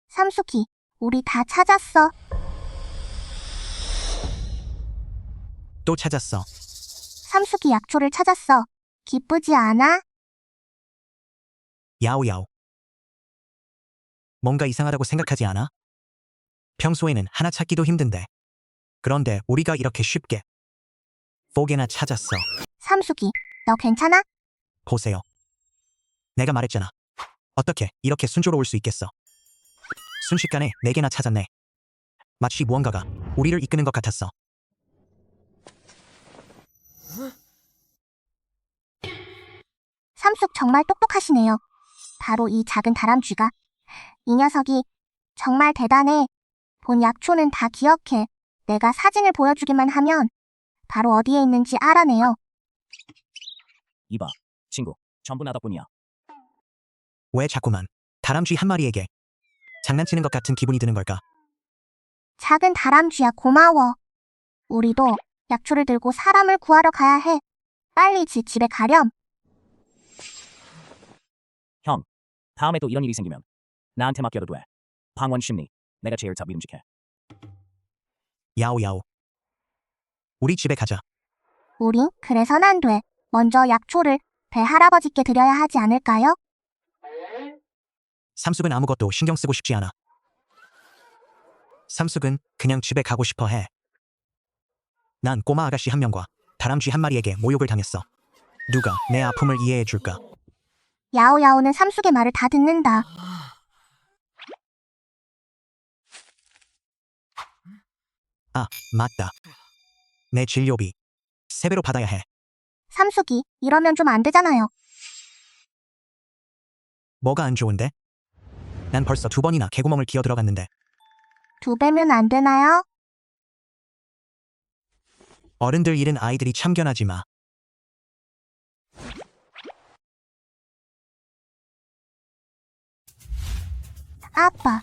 삼숙이, 우리 다 찾았어. 또 찾았어. 삼숙이 약초를 찾았어. 기쁘지 않아? 야오야오. 뭔가 이상하다고 생각하지 않아? 평소에는 하나 찾기도 힘든데. 그런데 우리가 이렇게 쉽게 4개나 찾았어. 삼숙이, 너 괜찮아? 보세요. 내가 말했잖아. 어떻게 이렇게 순조로울 수 있겠어. 순식간에 4개나 찾았네. 마치 무언가가 우리를 이끄는 것 같았어. 삼숙 정말 똑똑하시네요. 바로 이 작은 다람쥐가. 이 녀석이 정말 대단해. 본 약초는 다 기억해. 내가 사진을 보여주기만 하면 바로 어디에 있는지 알아내요. 이봐, 친구. 전부 나 덕분이야. 왜 자꾸만 다람쥐 한 마리에게 장난치는 것 같은 기분이 드는 걸까? 작은 다람쥐야, 고마워. 우리도 약초를 들고 사람을 구하러 가야 해. 빨리 집에 가렴. 형, 다음에 또 이런 일이 생기면 나한테 맡겨도 돼. 방원 심리. 내가 제일 다 믿음직해. 야오야오. 우리 집에 가자. 우린 그래선 안 돼. 먼저 약초를 배 할아버지께 드려야 하지 않을까요? 삼숙은 아무것도 신경 쓰고 싶지 않아. 삼숙은 그냥 집에 가고 싶어 해. 난 꼬마 아가씨 한 명과 다람쥐 한 마리에게 모욕을 당했어. 누가 내 아픔을 이해해 줄까? 야오야오는 삼숙의 말을 다 듣는다. 아, 맞다. 내 진료비 3배로 받아야 해. 삼숙이 이러면 좀 안 되잖아요. 뭐가 안 좋은데? 난 벌써 2번이나 개구멍을 기어 들어갔는데 2배면 안 되나요? 어른들 잃은 아이들이 참견하지 마. 아빠,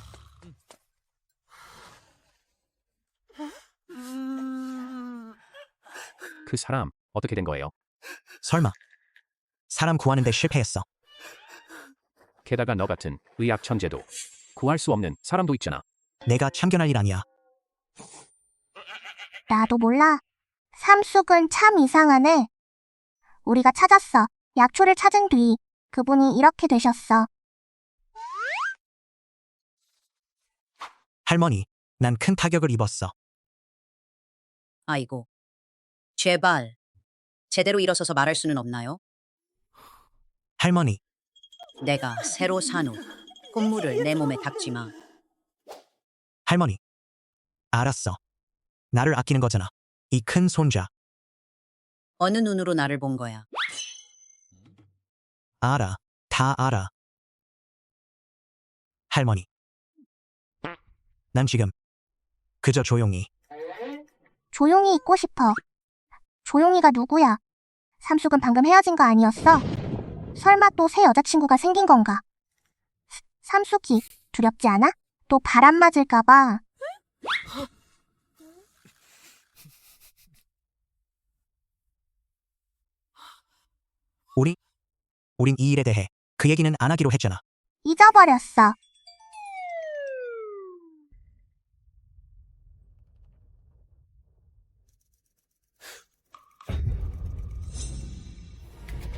그 사람 어떻게 된 거예요? 설마 사람 구하는데 실패했어. 게다가 너 같은 의학 천재도 구할 수 없는 사람도 있잖아. 내가 참견할 일 아니야. 나도 몰라. 삼숙은 참 이상하네. 우리가 찾았어. 약초를 찾은 뒤 그분이 이렇게 되셨어. 할머니, 난 큰 타격을 입었어. 아이고. 제발. 제대로 일어서서 말할 수는 없나요? 할머니, 내가 새로 산 옷, 꽃물을 내 몸에 닦지 마. 할머니. 알았어. 나를 아끼는 거잖아. 이 큰 손자. 어느 눈으로 나를 본 거야? 알아. 다 알아. 할머니. 난 지금 그저 조용히. 조용히 있고 싶어. 조용히가 누구야? 삼숙은 방금 헤어진 거 아니었어? 설마 또 새 여자친구가 생긴 건가? 삼숙이 두렵지 않아? 또 바람 맞을까봐. 우린 이 일에 대해 그 얘기는 안 하기로 했잖아. 잊어버렸어.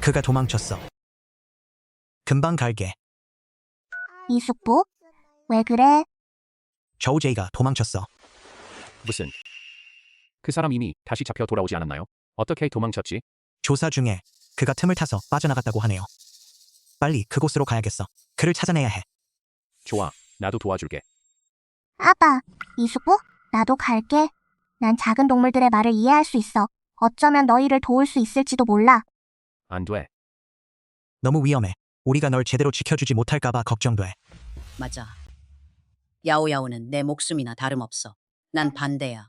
그가 도망쳤어. 금방 갈게. 이숙부? 왜 그래? 조제이가 도망쳤어. 무슨? 그 사람 이미 다시 잡혀 돌아오지 않았나요? 어떻게 도망쳤지? 조사 중에 그가 틈을 타서 빠져나갔다고 하네요. 빨리 그곳으로 가야겠어. 그를 찾아내야 해. 좋아, 나도 도와줄게. 아빠, 이숙부? 나도 갈게. 난 작은 동물들의 말을 이해할 수 있어. 어쩌면 너희를 도울 수 있을지도 몰라. 안 돼. 너무 위험해. 우리가 널 제대로 지켜주지 못할까봐 걱정돼. 맞아. 야오야오는 내 목숨이나 다름없어. 난 반대야.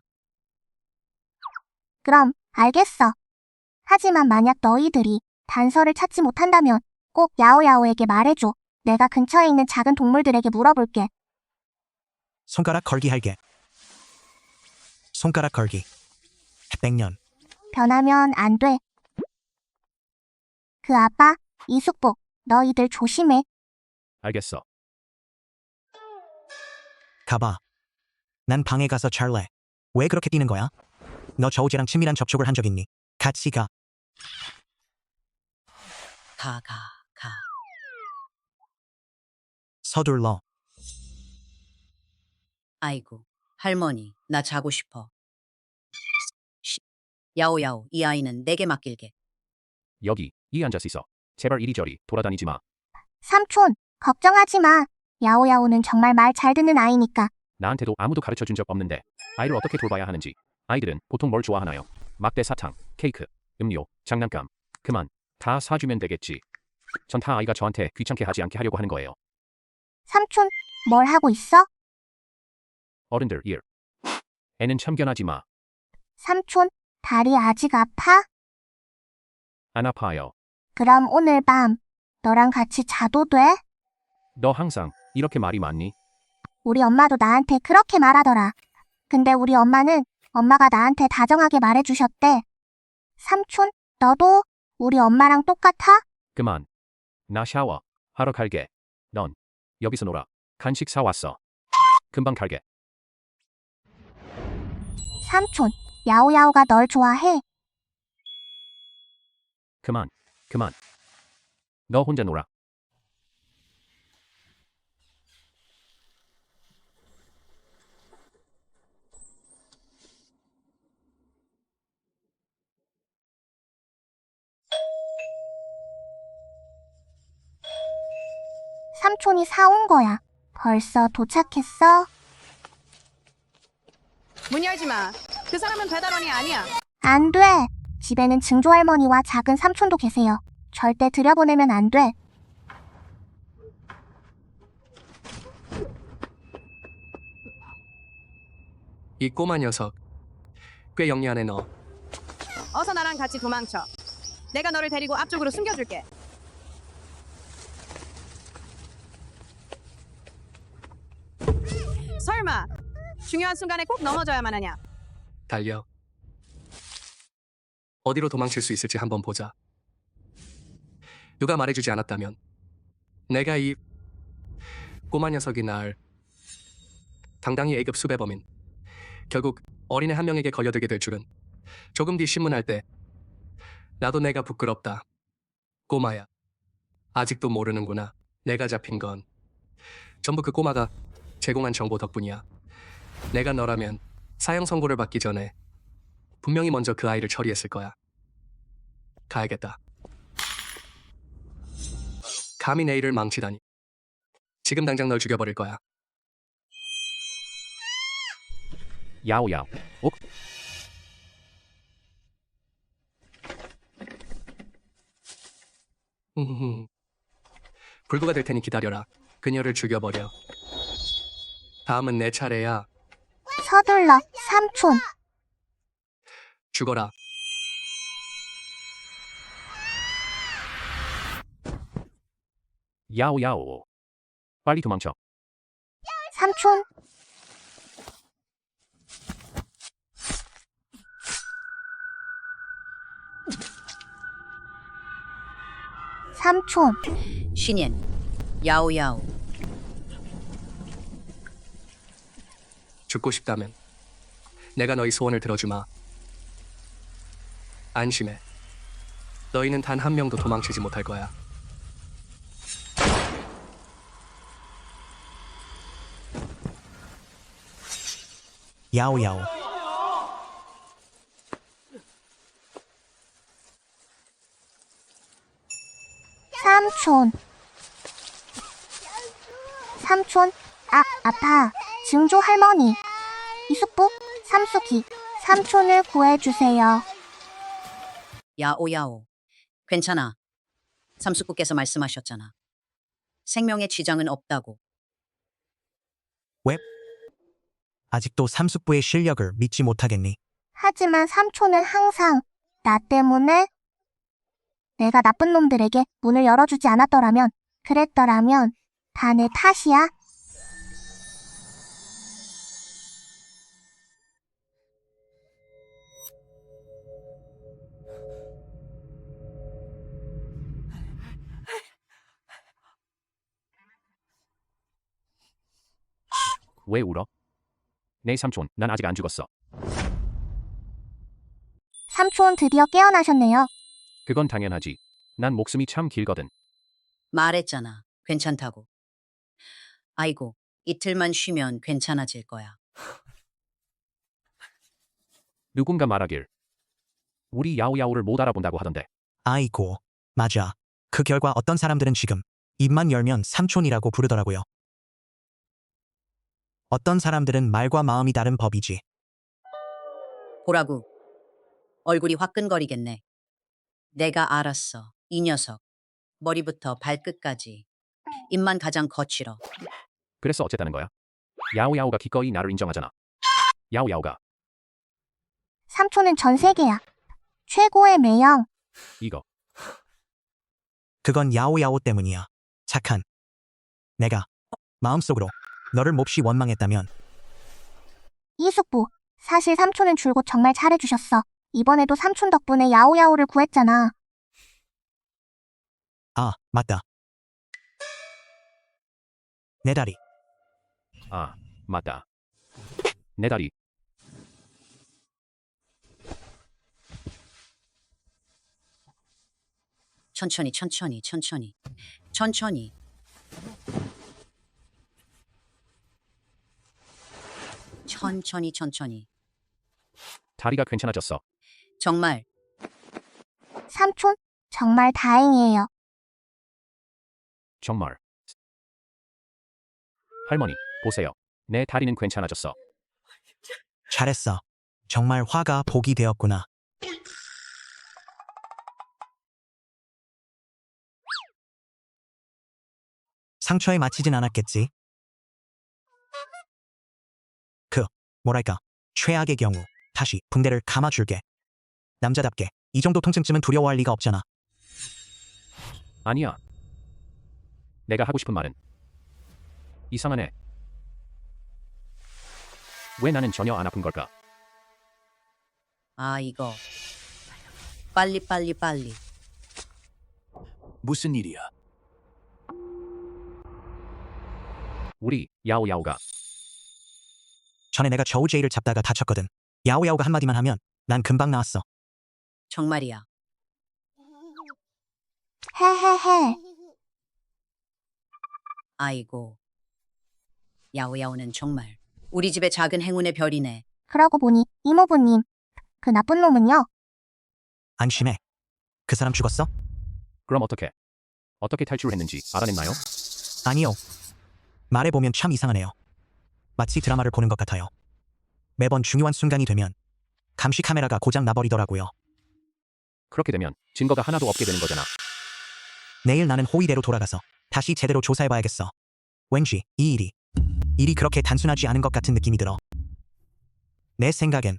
그럼, 알겠어. 하지만 만약 너희들이 단서를 찾지 못한다면 꼭 야오야오에게 말해줘. 내가 근처에 있는 작은 동물들에게 물어볼게. 손가락 걸기 할게. 손가락 걸기. 100년. 변하면 안 돼. 그 아빠, 이숙부, 너희들 조심해. 알겠어. 가봐. 난 방에 가서 잘래. 왜 그렇게 뛰는 거야? 너 저우제랑 친밀한 접촉을 한 적 있니? 같이 가. 가. 서둘러. 아이고, 할머니, 나 자고 싶어. 야오야오, 이 아이는 내게 맡길게. 여기, 이 앉아서 있어. 제발 이리저리 돌아다니지 마. 삼촌, 걱정하지 마. 야오야오는 정말 말 잘 듣는 아이니까. 나한테도 아무도 가르쳐 준 적 없는데 아이를 어떻게 돌봐야 하는지. 아이들은 보통 뭘 좋아하나요? 막대 사탕, 케이크, 음료, 장난감. 그만, 다 사주면 되겠지. 전 다 아이가 저한테 귀찮게 하지 않게 하려고 하는 거예요. 삼촌, 뭘 하고 있어? 어른들 일. 애는 참견하지 마. 삼촌, 다리 아직 아파? 안 아파요. 그럼 오늘 밤 너랑 같이 자도 돼? 너 항상 이렇게 말이 많니? 우리 엄마도 나한테 그렇게 말하더라. 근데 우리 엄마는 엄마가 나한테 다정하게 말해주셨대. 삼촌, 너도 우리 엄마랑 똑같아? 그만. 나 샤워 하러 갈게. 넌 여기서 놀아. 간식 사왔어. 금방 갈게. 삼촌, 야오야오가 널 좋아해. 그만. 너 혼자 놀아. 삼촌이 사온 거야. 벌써 도착했어? 문 열지 마. 그 사람은 배달원이 아니야. 안 돼. 집에는 증조 할머니와 작은 삼촌도 계세요. 절대 들여보내면 안 돼. 이 꼬마 녀석. 꽤 영리하네 너. 어서 나랑 같이 도망쳐. 내가 너를 데리고 앞쪽으로 숨겨줄게. 설마 중요한 순간에 꼭 넘어져야만 하냐? 달려. 어디로 도망칠 수 있을지 한번 보자. 누가 말해주지 않았다면 내가 이 꼬마 녀석이 날 당당히 A급 수배범인 결국 어린애 한 명에게 걸려들게 될 줄은 조금 뒤 신문할 때 나도 내가 부끄럽다. 꼬마야. 아직도 모르는구나. 내가 잡힌 건 전부 그 꼬마가 제공한 정보 덕분이야. 내가 너라면 사형 선고를 받기 전에 분명히 먼저 그 아이를 처리했을 거야. 가야겠다. 감히 내 일을 망치다니. 지금 당장 널 죽여버릴 거야. 야오야오. 옥. 불구가 될 테니 기다려라. 그녀를 죽여버려. 다음은 내 차례야. 서둘러, 삼촌. 죽어라. 야오야오. 빨리 도망쳐. 삼촌. 삼촌. 신옌, 야오야오. 죽고 싶다면 내가 너희 소원을 들어주마. 안심해. 너희는 단 한 명도 도망치지 못할 거야. 야오야오. 삼촌. 삼촌. 아파. 증조 할머니. 이숙부, 삼숙이. 삼촌을 구해주세요. 야오야오. 괜찮아. 삼숙구께서 말씀하셨잖아. 생명에 지장은 없다고. 아직도 삼숙부의 실력을 믿지 못하겠니? 하지만 삼촌은 항상 나 때문에 내가 나쁜 놈들에게 문을 열어주지 않았더라면, 그랬더라면 다 내 탓이야. 왜 울어? 내 삼촌, 난 아직 안 죽었어. 삼촌 드디어 깨어나셨네요. 그건 당연하지. 난 목숨이 참 길거든. 말했잖아. 괜찮다고. 아이고, 이틀만 쉬면 괜찮아질 거야. 누군가 말하길. 우리 야오야오를 못 알아본다고 하던데. 아이고, 맞아. 그 결과 어떤 사람들은 지금 입만 열면 삼촌이라고 부르더라고요. 어떤 사람들은 말과 마음이 다른 법이지. 보라고. 얼굴이 화끈거리겠네. 내가 알았어. 이 녀석. 머리부터 발끝까지 입만 가장 거칠어. 그래서 어쨌다는 거야? 야오야오가 기꺼이 나를 인정하잖아. 야오야오가 삼촌은 전 세계야. 최고의 매형. 이거 그건 야오야오 때문이야. 착한. 내가 마음속으로 너를 몹시 원망했다면 이숙부, 사실 삼촌은 줄곧 정말 잘해주셨어. 이번에도 삼촌 덕분에 야오야오를 구했잖아. 아, 맞다. 내 다리. 아 맞다. 내 다리 천천히 천천히 천천히 천천히. 천천히 천천히. 다리가 괜찮아졌어. 정말 삼촌, 정말 다행이에요. 정말. 할머니 보세요. 내 다리는 괜찮아졌어. 잘했어. 정말 화가 복이 되었구나. 상처에 맞히진 않았겠지? 뭐랄까, 최악의 경우 다시 붕대를 감아줄게. 남자답게 이 정도 통증쯤은 두려워할 리가 없잖아. 아니야. 내가 하고 싶은 말은 이상하네. 왜 나는 전혀 안 아픈 걸까? 아 이거 빨리 빨리 빨리. 무슨 일이야? 우리 야오야오가 전에 내가 저우제이를 잡다가 다쳤거든. 야오야오가 한마디만 하면 난 금방 나았어. 정말이야. 헤헤헤. 아이고. 야오야오는 정말 우리 집의 작은 행운의 별이네. 그러고 보니 이모부님, 그 나쁜 놈은요? 안심해. 그 사람 죽었어? 그럼 어떻게 탈출했는지 알아냈나요? 아니요. 말해보면 참 이상하네요. 마치 드라마를 보는 것 같아요. 매번 중요한 순간이 되면 감시 카메라가 고장 나버리더라고요. 그렇게 되면 증거가 하나도 없게 되는 거잖아. 내일 나는 호위대로 돌아가서 다시 제대로 조사해봐야겠어. 왠지 이 일이 그렇게 단순하지 않은 것 같은 느낌이 들어. 내 생각엔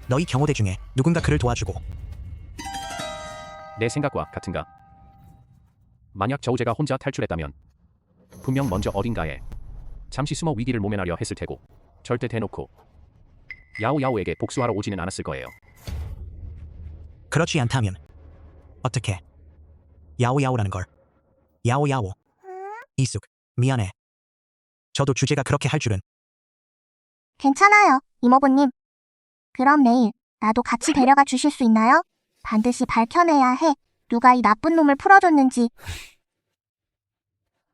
너희 경호대 중에 누군가 그를 도와주고 내 생각과 같은가? 만약 저우제가 혼자 탈출했다면 분명 먼저 어딘가에 잠시 숨어 위기를 모면하려 했을 테고 절대 대놓고 야오야오에게 복수하러 오지는 않았을 거예요. 그렇지 않다면 어떻게? 야오야오라는 걸. 야오야오. 이숙, 미안해. 저도 주제가 그렇게 할 줄은. 괜찮아요, 이모부님. 그럼 내일 나도 같이 데려가 주실 수 있나요? 반드시 밝혀내야 해. 누가 이 나쁜 놈을 풀어줬는지.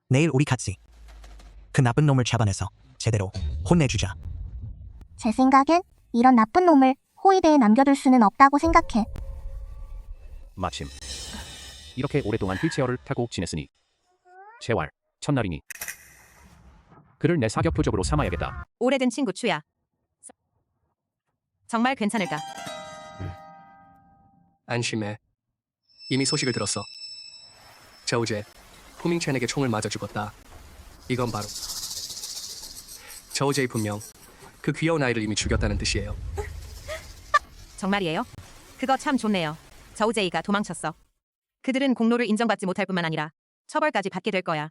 내일 우리 같이 그 나쁜 놈을 잡아내서 제대로 혼내주자. 제 생각엔 이런 나쁜 놈을 호위대에 남겨둘 수는 없다고 생각해. 마침 이렇게 오랫동안 휠체어를 타고 지냈으니 재활 첫날이니 그를 내 사격 표적으로 삼아야겠다. 오래된 친구 추야. 정말 괜찮을까? 안심해. 이미 소식을 들었어. 저우제, 후밍첸에게 총을 맞아 죽었다. 이건 바로 저우제이 분명 그 귀여운 아이를 이미 죽였다는 뜻이에요. 정말이에요? 그거 참 좋네요. 저우제이가 도망쳤어. 그들은 공로를 인정받지 못할 뿐만 아니라 처벌까지 받게 될 거야.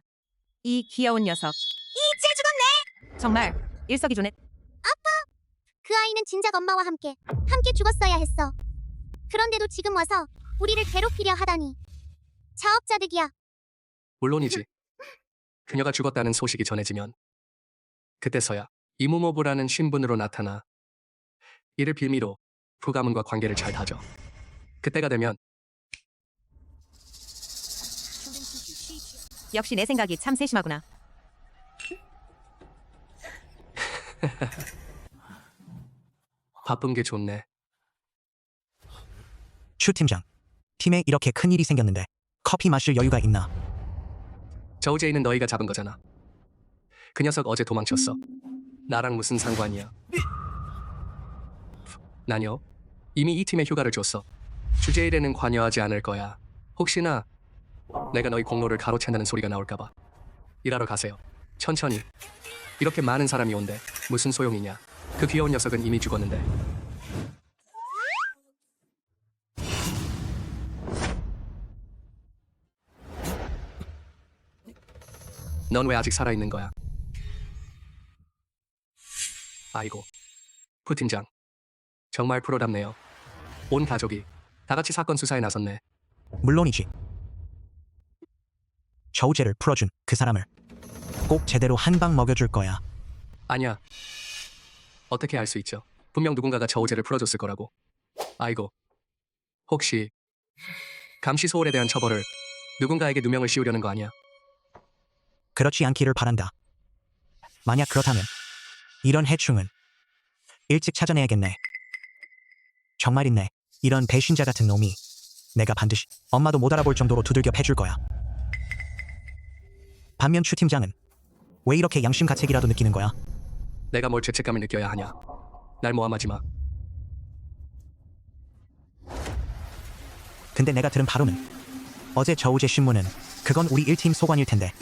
이 귀여운 녀석. 이제 죽었네! 정말 일석이조네. 그 아이는 진작 엄마와 함께 죽었어야 했어. 그런데도 지금 와서 우리를 괴롭히려 하다니. 자업자득이야. 물론이지. 그녀가 죽었다는 소식이 전해지면 그때서야 이무모부라는 신분으로 나타나 이를 빌미로 부가문과 관계를 잘 다져. 그때가 되면 역시 내 생각이 참 세심하구나. 바쁜 게 좋네. 추 팀장, 팀에 이렇게 큰 일이 생겼는데 커피 마실 여유가 있나? 저우제이는 너희가 잡은 거잖아. 그 녀석 어제 도망쳤어. 나랑 무슨 상관이야? 난요. 이미 이 팀에 휴가를 줬어. 주제 일에는 관여하지 않을 거야. 혹시나 내가 너희 공로를 가로챈다는 소리가 나올까봐. 일하러 가세요. 천천히. 이렇게 많은 사람이 온대. 무슨 소용이냐. 그 귀여운 녀석은 이미 죽었는데. 넌 왜 아직 살아있는 거야? 아이고. 부 팀장. 정말 프로답네요. 온 가족이 다 같이 사건 수사에 나섰네. 물론이지. 저우제를 풀어준 그 사람을 꼭 제대로 한 방 먹여줄 거야. 아니야. 어떻게 알 수 있죠? 분명 누군가가 저우제를 풀어줬을 거라고. 아이고. 혹시 감시 소홀에 대한 처벌을 누군가에게 누명을 씌우려는 거 아니야? 그렇지 않기를 바란다. 만약 그렇다면 이런 해충은 일찍 찾아내야겠네. 정말 있네. 이런 배신자 같은 놈이. 내가 반드시 엄마도 못 알아볼 정도로 두들겨 패줄 거야. 반면 추 팀장은 왜 이렇게 양심가책이라도 느끼는 거야? 내가 뭘 죄책감을 느껴야 하냐. 날 모함하지 마. 근데 내가 들은 바로는 어제 저우제 신문은 그건 우리 1팀 소관일 텐데.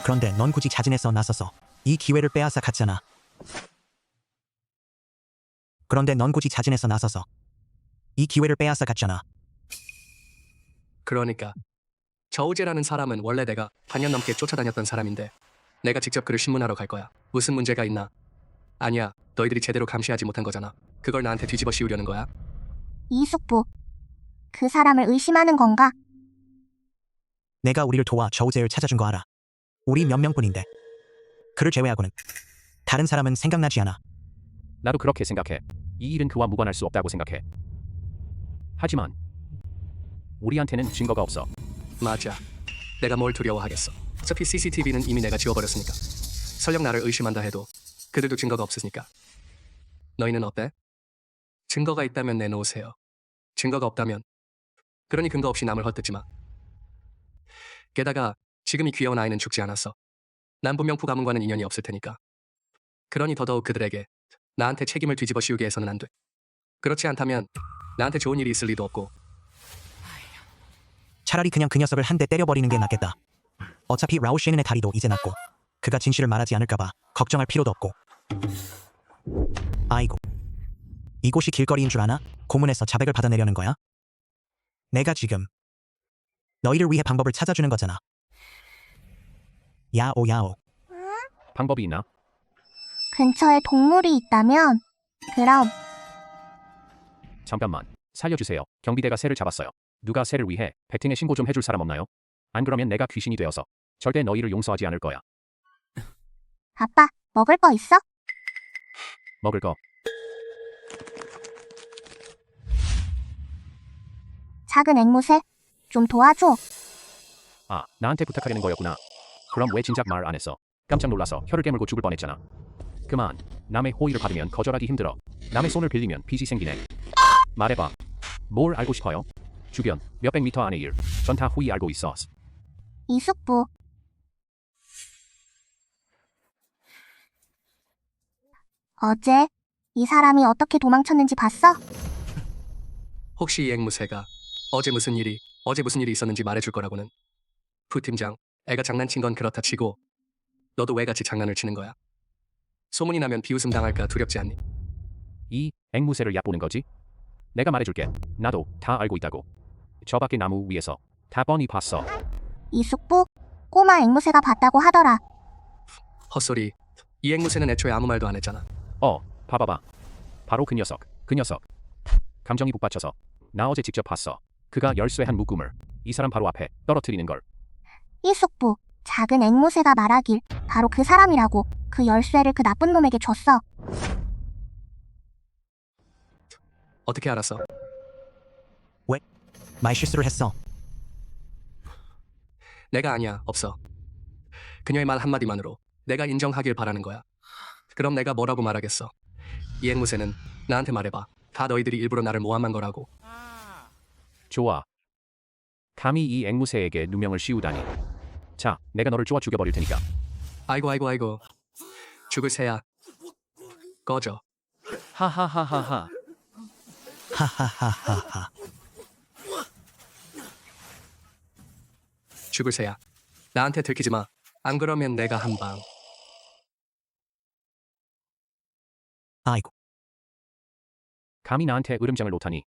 그런데 넌 굳이 자진해서 나서서 이 기회를 빼앗아 갔잖아. 그러니까 저우제라는 사람은 원래 내가 반년 넘게 쫓아다녔던 사람인데 내가 직접 그를 신문하러 갈 거야. 무슨 문제가 있나? 아니야. 너희들이 제대로 감시하지 못한 거잖아. 그걸 나한테 뒤집어 씌우려는 거야? 이숙부. 그 사람을 의심하는 건가? 내가 우리를 도와 저우제를 찾아준 거 알아. 우리 몇 명뿐인데. 그를 제외하고는 다른 사람은 생각나지 않아. 나도 그렇게 생각해. 이 일은 그와 무관할 수 없다고 생각해. 하지만 우리한테는 증거가 없어. 맞아. 내가 뭘 두려워하겠어. 어차피 CCTV는 이미 내가 지워버렸으니까. 설령 나를 의심한다 해도 그들도 증거가 없으니까. 너희는 어때? 증거가 있다면 내놓으세요. 증거가 없다면 그러니 근거 없이 남을 헛뜯지 마. 게다가 지금 이 귀여운 아이는 죽지 않았어. 난 분명 푸 가문과는 인연이 없을 테니까. 그러니 더더욱 그들에게 나한테 책임을 뒤집어 씌우게 해서는 안 돼. 그렇지 않다면 나한테 좋은 일이 있을 리도 없고. 차라리 그냥 그 녀석을 한 대 때려버리는 게 낫겠다. 어차피 라오 셰넨의 다리도 이제 났고 그가 진실을 말하지 않을까봐 걱정할 필요도 없고. 아이고. 이곳이 길거리인 줄 아나? 고문에서 자백을 받아내려는 거야? 내가 지금 너희를 위해 방법을 찾아주는 거잖아. 야오 야오. 방법이 있나? 근처에 동물이 있다면? 그럼 잠깐만. 살려주세요. 경비대가 새를 잡았어요. 누가 새를 위해 백팅에 신고 좀 해줄 사람 없나요? 안 그러면 내가 귀신이 되어서 절대 너희를 용서하지 않을 거야. 아빠, 먹을 거 있어? 먹을 거. 작은 앵무새? 좀 도와줘. 아, 나한테 부탁하려는 거였구나. 그럼 왜 진작 말 안 했어? 깜짝 놀라서 혀를 깨물고 죽을 뻔했잖아. 그만. 남의 호의를 받으면 거절하기 힘들어. 남의 손을 빌리면 빚이 생기네. 말해봐. 뭘 알고 싶어요? 주변 몇백 미터 안의 일. 전 다 후이 알고 있어. 이숙부. 어제 이 사람이 어떻게 도망쳤는지 봤어? 혹시 이 앵무새가 어제 무슨 일이 있었는지 말해줄 거라고는. 부 팀장, 애가 장난친 건 그렇다 치고 너도 왜 같이 장난을 치는 거야? 소문이 나면 비웃음 당할까 두렵지 않니? 이 앵무새를 얕보는 거지? 내가 말해줄게. 나도 다 알고 있다고. 저 밖에 나무 위에서 다 뻔히 봤어. 이숙부? 꼬마 앵무새가 봤다고 하더라. 헛소리. 이 앵무새는 애초에 아무 말도 안 했잖아. 봐봐봐. 바로 그 녀석. 감정이 북받쳐서 나 어제 직접 봤어. 그가 열쇠한 묶음을 이 사람 바로 앞에 떨어뜨리는 걸. 이숙부. 작은 앵무새가 말하길 바로 그 사람이라고. 그 열쇠를 그 나쁜 놈에게 줬어. 어떻게 알았어? 말실수를 했어. 내가 아니야. 없어. 그녀의 말 한마디만으로 내가 인정하길 바라는 거야. 그럼 내가 뭐라고 말하겠어? 이 앵무새는 나한테 말해봐. 다 너희들이 일부러 나를 모함한 거라고. 좋아. 감히 이 앵무새에게 누명을 씌우다니. 자, 내가 너를 쪼아 죽여버릴 테니까. 아이고. 죽을 새야. 꺼져. 하하하하하. 하하하하하. 죽을 새야. 나한테 들키지 마. 안 그러면 내가 한 방. 아이고, 감히 나한테 으름장을 놓다니.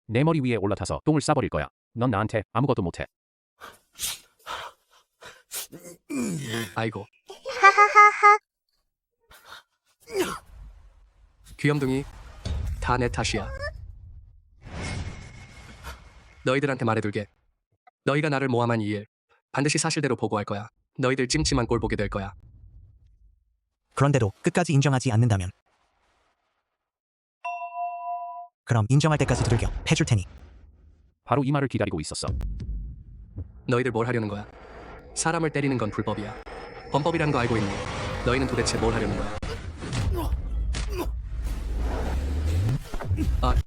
내 머리 위에 올라타서 똥을 싸버릴 거야. 넌 나한테 아무것도 못해. 아이고. 하하하하. 귀염둥이. 다 내 탓이야. 너희들한테 말해둘게. 너희가 나를 모함한 이 일 반드시 사실대로 보고할 거야. 너희들 찜찜한 꼴 보게 될 거야. 그런데도 끝까지 인정하지 않는다면 그럼 인정할 때까지 두들겨 패줄 테니. 바로 이 말을 기다리고 있었어. 너희들 뭘 하려는 거야? 사람을 때리는 건 불법이야. 범법이란 거 알고 있니? 너희는 도대체 뭘 하려는 거야?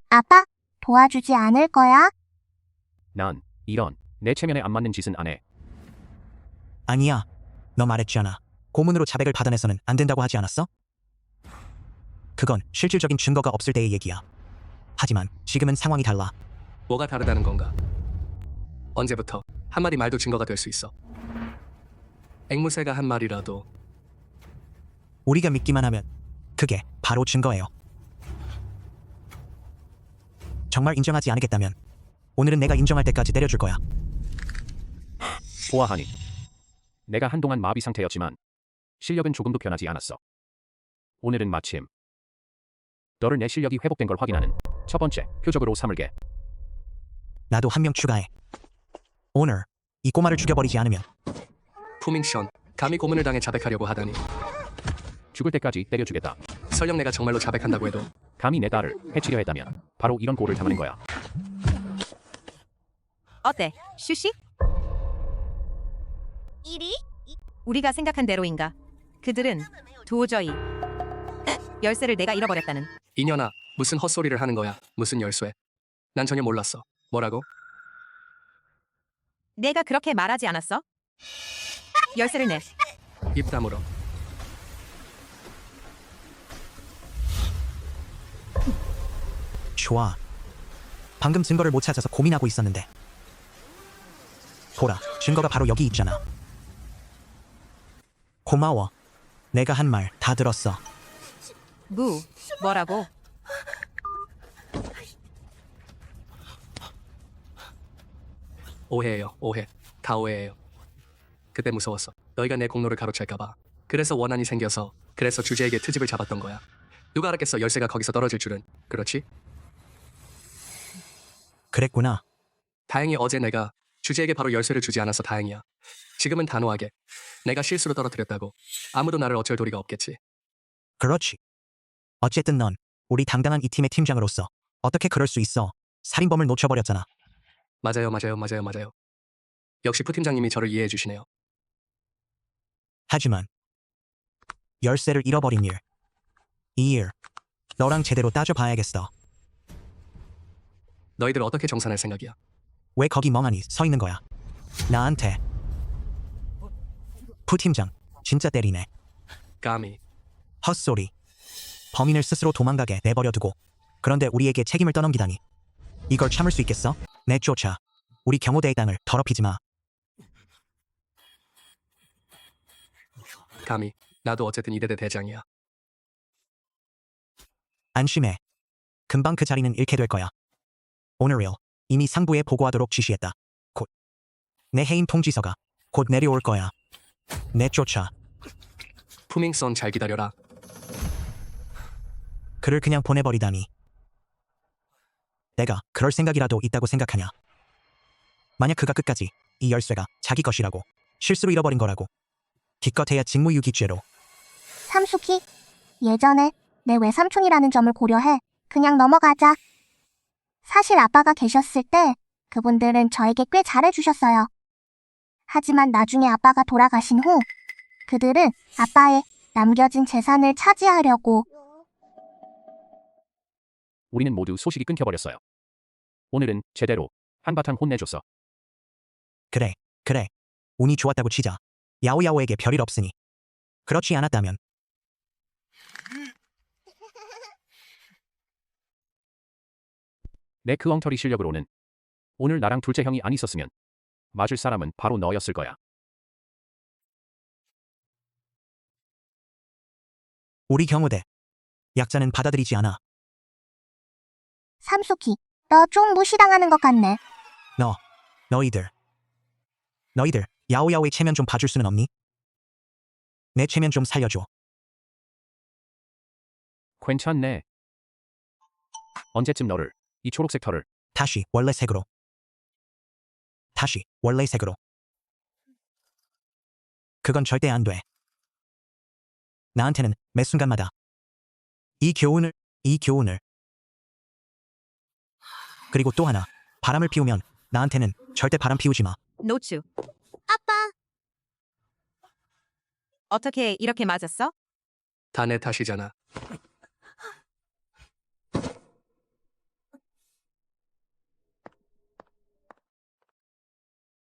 아빠, 도와주지 않을 거야? 난 이런 내 체면에 안 맞는 짓은 안 해. 아니야, 너 말했잖아. 고문으로 자백을 받아내서는 안 된다고 하지 않았어? 그건 실질적인 증거가 없을 때의 얘기야. 하지만 지금은 상황이 달라. 뭐가 다르다는 건가? 언제부터 한마디 말도 증거가 될 수 있어? 앵무새가 한 말이라도. 우리가 믿기만 하면 그게 바로 증거예요. 정말 인정하지 않겠다면 오늘은 내가 인정할 때까지 내려줄 거야. 보아하니. 내가 한동안 마비 상태였지만 실력은 조금도 변하지 않았어. 오늘은 마침 너를 내 실력이 회복된 걸 확인하는 첫 번째 표적으로 삼을게. 나도 한 명 추가해. 오늘 이 꼬마를 죽여버리지 않으면 푸밍션, 감히 고문을 당해 자백하려고 하다니. 죽을 때까지 때려주겠다. 설령 내가 정말로 자백한다고 해도 감히 내 딸을 해치려 했다면 바로 이런 꼴을 당하는 거야. 어때? 슈시? 우리가 생각한 대로인가? 그들은 도저히 열쇠를 내가 잃어버렸다는. 이년아, 무슨 헛소리를 하는 거야? 무슨 열쇠? 난 전혀 몰랐어. 뭐라고? 내가 그렇게 말하지 않았어? 열쇠를 내. 입 다물어. 좋아. 방금 증거를 못 찾아서 고민하고 있었는데. 보라, 증거가 바로 여기 있잖아. 고마워. 내가 한 말 다 들었어. 뭐라고? 오해예요. 오해. 다 오해예요. 그때 무서웠어. 너희가 내 공로를 가로챌까봐. 그래서 원한이 생겨서. 그래서 주제에게 트집을 잡았던 거야. 누가 알았겠어 열쇠가 거기서 떨어질 줄은. 그렇지? 그랬구나. 다행히 어제 내가 주제에게 바로 열쇠를 주지 않아서 다행이야. 지금은 단호하게 내가 실수로 떨어뜨렸다고. 아무도 나를 어쩔 도리가 없겠지. 그렇지. 어쨌든 넌 우리 당당한 이 팀의 팀장으로서 어떻게 그럴 수 있어. 살인범을 놓쳐버렸잖아. 맞아요. 역시 푸팀장님이 저를 이해해 주시네요. 하지만 열쇠를 잃어버린 일. 이 일 너랑 제대로 따져봐야겠어. 너희들 어떻게 정산할 생각이야? 왜 거기 멍하니 서 있는 거야? 나한테. 푸팀장 진짜 때리네. 감히. 헛소리. 범인을 스스로 도망가게 내버려두고 그런데 우리에게 책임을 떠넘기다니. 이걸 참을 수 있겠어? 내쫓아. 우리 경호대의 땅을 더럽히지 마. 감히. 나도 어쨌든 이대대 대장이야. 안심해. 금방 그 자리는 잃게 될 거야. 오늘일 이미 상부에 보고하도록 지시했다. 곧. 내 해임 통지서가 곧 내려올 거야. 내쫓아. 푸밍선 잘 기다려라. 그를 그냥 보내버리다니. 내가 그럴 생각이라도 있다고 생각하냐? 만약 그가 끝까지 이 열쇠가 자기 것이라고 실수로 잃어버린 거라고 기껏해야 직무유기죄로. 삼수키, 예전에 내 외삼촌이라는 점을 고려해. 그냥 넘어가자. 사실 아빠가 계셨을 때 그분들은 저에게 꽤 잘해주셨어요. 하지만 나중에 아빠가 돌아가신 후 그들은 아빠의 남겨진 재산을 차지하려고. 우리는 모두 소식이 끊겨버렸어요. 오늘은 제대로 한바탕 혼내줬어. 그래. 운이 좋았다고 치자. 야오야오에게 별일 없으니. 그렇지 않았다면 내 그 엉터리 실력으로는 오늘 나랑 둘째 형이 안 있었으면 맞을 사람은 바로 너였을 거야. 우리 경호대. 약자는 받아들이지 않아. 삼수키, 너 좀 무시당하는 것 같네. 너희들 야오야오의 체면 좀 봐줄 수는 없니? 내 체면 좀 살려줘. 괜찮네. 언제쯤 너를, 이 초록색 털을. 다시 원래 색으로. 그건 절대 안 돼. 나한테는 매 순간마다 이 교훈을. 그리고 또 하나, 바람을 피우면 나한테는 절대 바람 피우지 마. 노추. 아빠, 어떻게 이렇게 맞았어? 다 내 탓이잖아.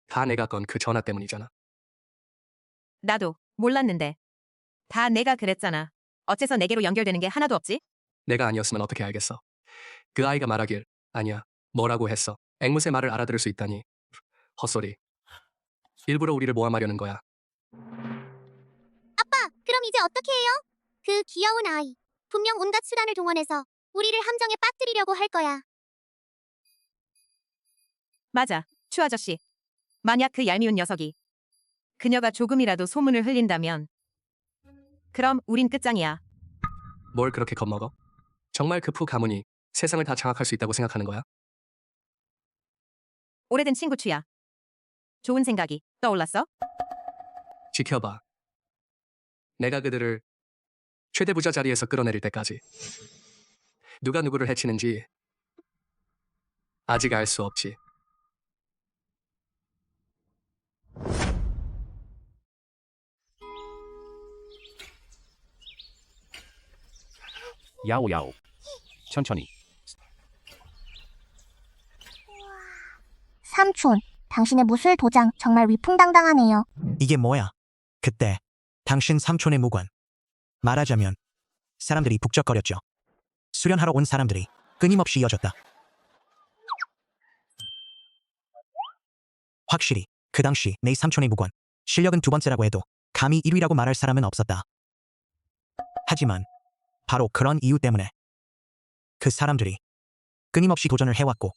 다 내가 건 그 전화 때문이잖아. 나도 몰랐는데. 다 내가 그랬잖아. 어째서 내게로 연결되는 게 하나도 없지? 내가 아니었으면 어떻게 알겠어. 그 아이가 말하길, 아니야, 뭐라고 했어. 앵무새 말을 알아들을 수 있다니. 헛소리. 일부러 우리를 모함하려는 거야. 아빠, 그럼 이제 어떻게 해요? 그 귀여운 아이, 분명 온갖 수단을 동원해서 우리를 함정에 빠뜨리려고 할 거야. 맞아, 추 아저씨. 만약 그 얄미운 녀석이 그녀가 조금이라도 소문을 흘린다면 그럼 우린 끝장이야. 뭘 그렇게 겁먹어? 정말 그 푸 가문이 세상을 다 장악할 수 있다고 생각하는 거야? 오래된 친구 추야. 좋은 생각이 떠올랐어? 지켜봐. 내가 그들을 최대 부자 자리에서 끌어내릴 때까지. 누가 누구를 해치는지 아직 알 수 없지. 야오야오. 천천히. 삼촌, 당신의 무술 도장 정말 위풍당당하네요. 이게 뭐야? 그때 당신 삼촌의 무관. 말하자면 사람들이 북적거렸죠. 수련하러 온 사람들이 끊임없이 이어졌다. 확실히 그 당시 내 삼촌의 무관. 실력은 두 번째라고 해도 감히 1위라고 말할 사람은 없었다. 하지만 바로 그런 이유 때문에 그 사람들이 끊임없이 도전을 해왔고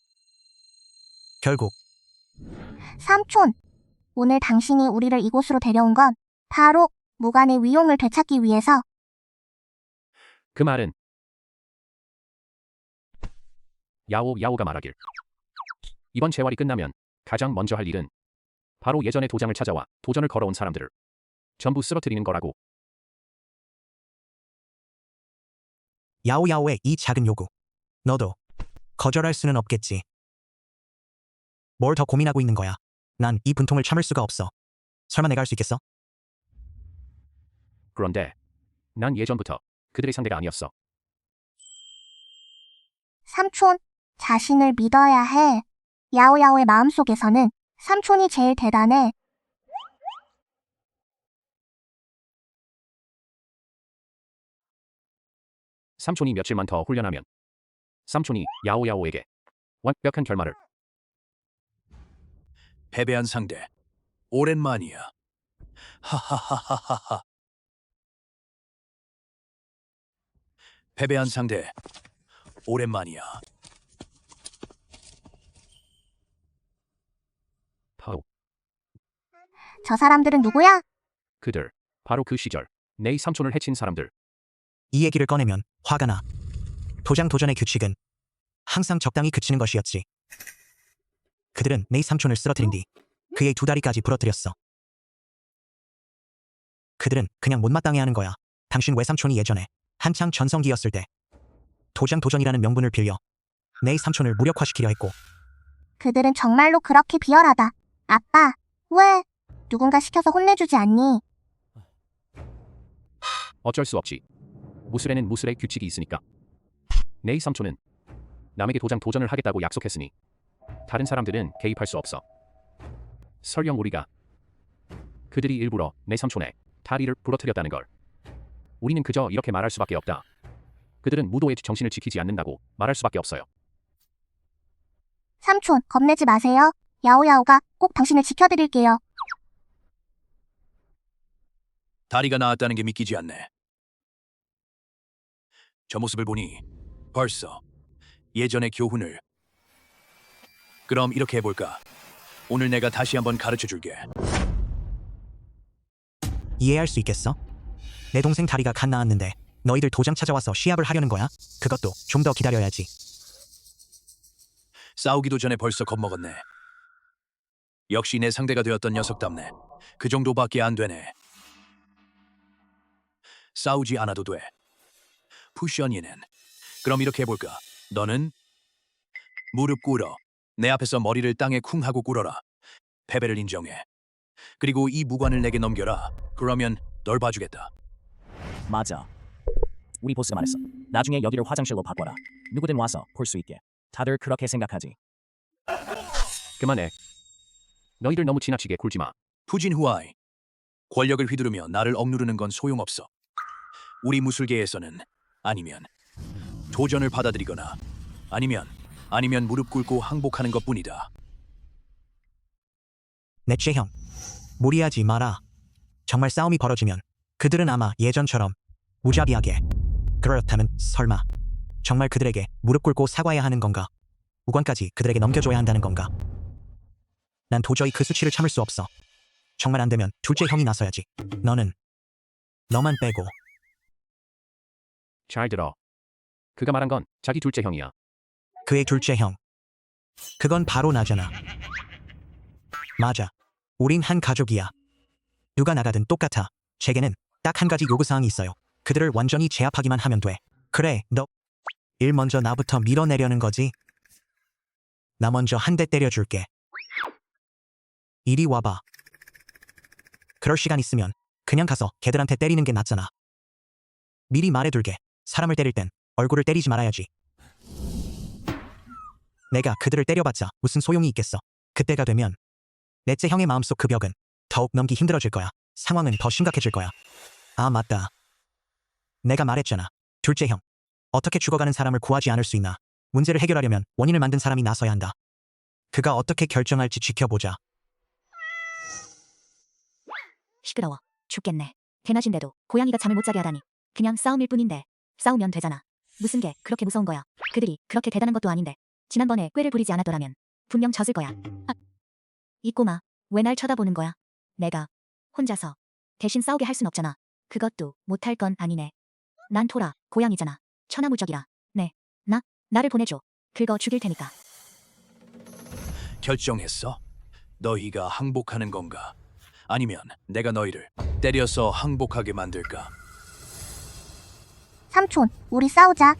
결국 삼촌, 오늘 당신이 우리를 이곳으로 데려온 건 바로 무관의 위용을 되찾기 위해서. 그 말은 야오가 말하길. 이번 재활이 끝나면 가장 먼저 할 일은 바로 예전의 도장을 찾아와 도전을 걸어온 사람들을 전부 쓰러뜨리는 거라고. 야오야오의 이 작은 요구. 너도 거절할 수는 없겠지. 뭘 더 고민하고 있는 거야? 난 이 분통을 참을 수가 없어. 설마 내가 할 수 있겠어? 그런데 난 예전부터 그들의 상대가 아니었어. 삼촌, 자신을 믿어야 해. 야오야오의 마음속에서는 삼촌이 제일 대단해. 삼촌이 며칠만 더 훈련하면 삼촌이 야오야오에게 완벽한 결말을. 패배한 상대 오랜만이야. 하하하하하하. 패배한 상대 오랜만이야. 파오. 저 사람들은 누구야? 그들 바로 그 시절 내 삼촌을 해친 사람들. 이 얘기를 꺼내면 화가 나. 도전의 규칙은 항상 적당히 그치는 것이었지. 그들은 내 삼촌을 쓰러뜨린 뒤 그의 두 다리까지 부러뜨렸어. 그들은 그냥 못마땅해하는 거야. 당신 외삼촌이 예전에 한창 전성기였을 때 도전이라는 명분을 빌려 내 삼촌을 무력화시키려 했고. 그들은 정말로 그렇게 비열하다. 아빠, 왜? 누군가 시켜서 혼내주지 않니? 어쩔 수 없지. 무술에는 무술의 규칙이 있으니까. 내 삼촌은 남에게 도전을 하겠다고 약속했으니 다른 사람들은 개입할 수 없어. 설령 우리가 그들이 일부러 내 삼촌의 다리를 부러뜨렸다는 걸 우리는 그저 이렇게 말할 수밖에 없다. 그들은 무도의 정신을 지키지 않는다고 말할 수밖에 없어요. 삼촌, 겁내지 마세요. 야오야오가 꼭 당신을 지켜드릴게요. 다리가 나았다는 게 믿기지 않네. 저 모습을 보니 벌써 예전의 교훈을. 그럼 이렇게 해볼까? 오늘 내가 다시 한번 가르쳐 줄게. 이해할 수 있겠어? 내 동생 다리가 갓 나았는데 너희들 도장 찾아와서 시합을 하려는 거야? 그것도 좀 더 기다려야지. 싸우기도 전에 벌써 겁먹었네. 역시 내 상대가 되었던 녀석답네. 그 정도밖에 안 되네. 싸우지 않아도 돼. 푸션이는. 그럼 이렇게 해볼까? 너는 무릎 꿇어. 내 앞에서 머리를 땅에 쿵 하고 꿇어라. 패배를 인정해. 그리고 이 무관을 내게 넘겨라. 그러면 널 봐주겠다. 맞아. 우리 보스가 말했어. 나중에 여기를 화장실로 바꿔라. 누구든 와서 볼 수 있게. 다들 그렇게 생각하지. 그만해. 너희들 너무 지나치게 굴지 마. 푸진 후아이. 권력을 휘두르며 나를 억누르는 건 소용없어. 우리 무술계에서는 아니면 도전을 받아들이거나 아니면 무릎 꿇고 항복하는 것뿐이다. 넷째 형, 무리하지 마라. 정말 싸움이 벌어지면 그들은 아마 예전처럼 무자비하게. 그렇다면 설마 정말 그들에게 무릎 꿇고 사과해야 하는 건가? 무관까지 그들에게 넘겨줘야 한다는 건가? 난 도저히 그 수치를 참을 수 없어. 정말 안 되면 둘째 형이 나서야지. 너만 빼고. 잘 들어. 그가 말한 건 자기 둘째 형이야. 그의 둘째 형. 그건 바로 나잖아. 맞아. 우린 한 가족이야. 누가 나가든 똑같아. 제게는 딱 한 가지 요구사항이 있어요. 그들을 완전히 제압하기만 하면 돼. 그래, 너 일 먼저 나부터 밀어내려는 거지? 나 먼저 한 대 때려줄게. 이리 와봐. 그럴 시간 있으면 그냥 가서 걔들한테 때리는 게 낫잖아. 미리 말해둘게. 사람을 때릴 땐 얼굴을 때리지 말아야지. 내가 그들을 때려봤자 무슨 소용이 있겠어. 그때가 되면 넷째 형의 마음속 그 벽은 더욱 넘기 힘들어질 거야. 상황은 더 심각해질 거야. 아, 맞다. 내가 말했잖아. 둘째 형. 어떻게 죽어가는 사람을 구하지 않을 수 있나? 문제를 해결하려면 원인을 만든 사람이 나서야 한다. 그가 어떻게 결정할지 지켜보자. 시끄러워. 죽겠네. 대낮인데도 고양이가 잠을 못 자게 하다니. 그냥 싸움일 뿐인데. 싸우면 되잖아. 무슨 게 그렇게 무서운 거야. 그들이 그렇게 대단한 것도 아닌데. 지난번에 꾀를 부리지 않았더라면 분명 졌을 거야. 아, 이 꼬마, 왜 날 쳐다보는 거야? 내가 혼자서 대신 싸우게 할 순 없잖아. 그것도 못할 건 아니네. 난 토라, 고양이잖아. 천하무적이라. 네, 나를 보내줘. 긁어 죽일 테니까. 결정했어? 너희가 항복하는 건가? 아니면 내가 너희를 때려서 항복하게 만들까? 삼촌, 우리 싸우자.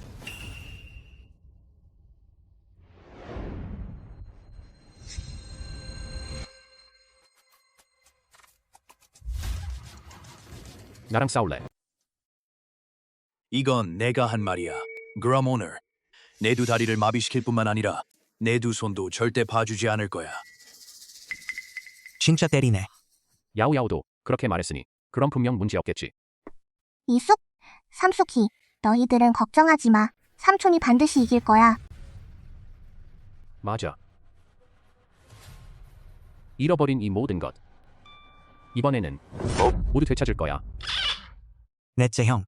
나랑 싸울래? 이건 내가 한 말이야. 그럼 오늘 내 두 다리를 마비시킬 뿐만 아니라 내 두 손도 절대 봐주지 않을 거야. 진짜 때리네. 야오야오도 그렇게 말했으니 그럼 분명 문제 없겠지. 이숙, 삼숙이, 너희들은 걱정하지 마. 삼촌이 반드시 이길 거야. 맞아. 잃어버린 이 모든 것. 이번에는 모두 되찾을 거야. 넷째 형.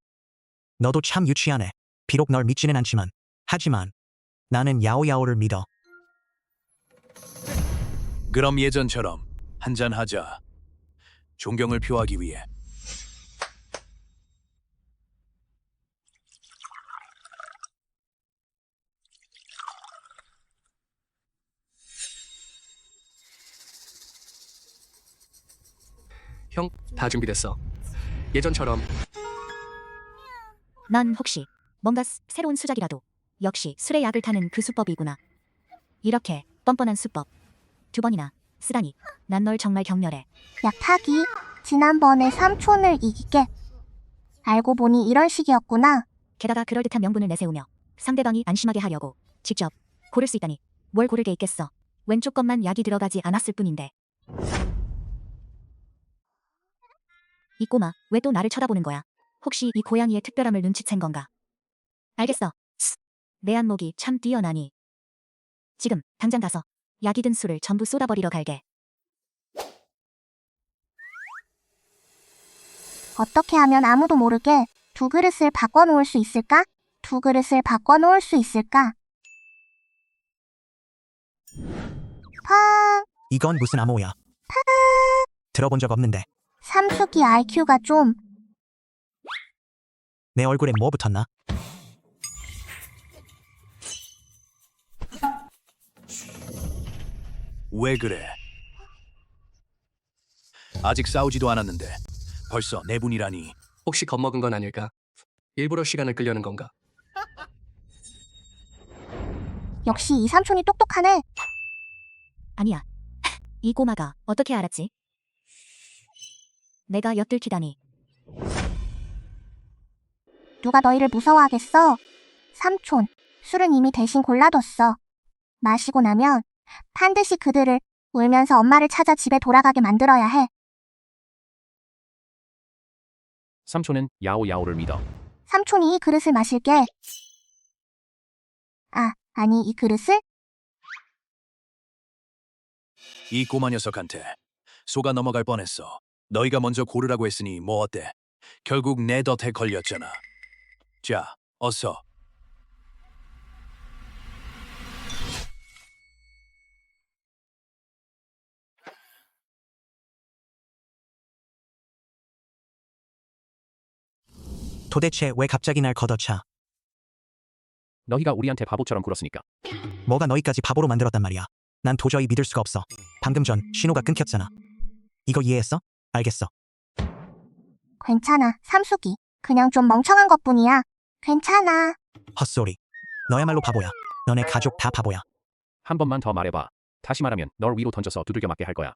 너도 참 유치하네. 비록 널 믿지는 않지만. 하지만 나는 야오야오를 믿어. 그럼 예전처럼 한잔하자. 존경을 표하기 위해. 형, 다 준비됐어. 예전처럼. 넌 혹시 뭔가 새로운 수작이라도. 역시 술에 약을 타는 그 수법이구나. 이렇게 뻔뻔한 수법. 2번이나 쓰다니. 난 널 정말 격렬해. 약타기, 지난번에 삼촌을 이기게. 알고 보니 이런 식이었구나. 게다가 그럴듯한 명분을 내세우며 상대방이 안심하게 하려고 직접 고를 수 있다니. 뭘 고를 게 있겠어. 왼쪽 것만 약이 들어가지 않았을 뿐인데. 이 꼬마, 왜 또 나를 쳐다보는 거야? 혹시 이 고양이의 특별함을 눈치챈 건가? 알겠어. 내 안목이 참 뛰어나니. 지금 당장 가서 약이 든 술을 전부 쏟아버리러 갈게. 어떻게 하면 아무도 모르게 두 그릇을 바꿔놓을 수 있을까? 두 그릇을 바꿔놓을 수 있을까? 팡! 이건 무슨 암호야? 들어본 적 없는데 삼숙이 IQ가 좀 내 얼굴에 뭐 붙었나? 왜 그래? 아직 싸우지도 않았는데 벌써 네 분이라니. 혹시 겁먹은 건 아닐까? 일부러 시간을 끌려는 건가? 역시 이 삼촌이 똑똑하네. 아니야. 이 꼬마가 어떻게 알았지? 내가 엿들키다니. 누가 너희를 무서워하겠어? 삼촌, 술은 이미 대신 골라뒀어. 마시고 나면 반드시 그들을 울면서 엄마를 찾아 집에 돌아가게 만들어야 해. 삼촌은 야오야오를 믿어. 삼촌이 이 그릇을 마실게. 아니 이 그릇을? 이 꼬마 녀석한테 속아 넘어갈 뻔했어. 너희가 먼저 고르라고 했으니 뭐 어때? 결국 내 덫에 걸렸잖아. 자, 어서. 도대체 왜 갑자기 날 걷어차? 너희가 우리한테 바보처럼 굴었으니까. 뭐가 너희까지 바보로 만들었단 말이야. 난 도저히 믿을 수가 없어. 방금 전 신호가 끊겼잖아. 이거 이해했어? 알겠어. 괜찮아, 삼숙이. 그냥 좀 멍청한 것뿐이야. 괜찮아. 헛소리. 너야말로 바보야. 너네 가족 다 바보야. 한 번만 더 말해봐. 다시 말하면 널 위로 던져서 두들겨 맞게 할 거야.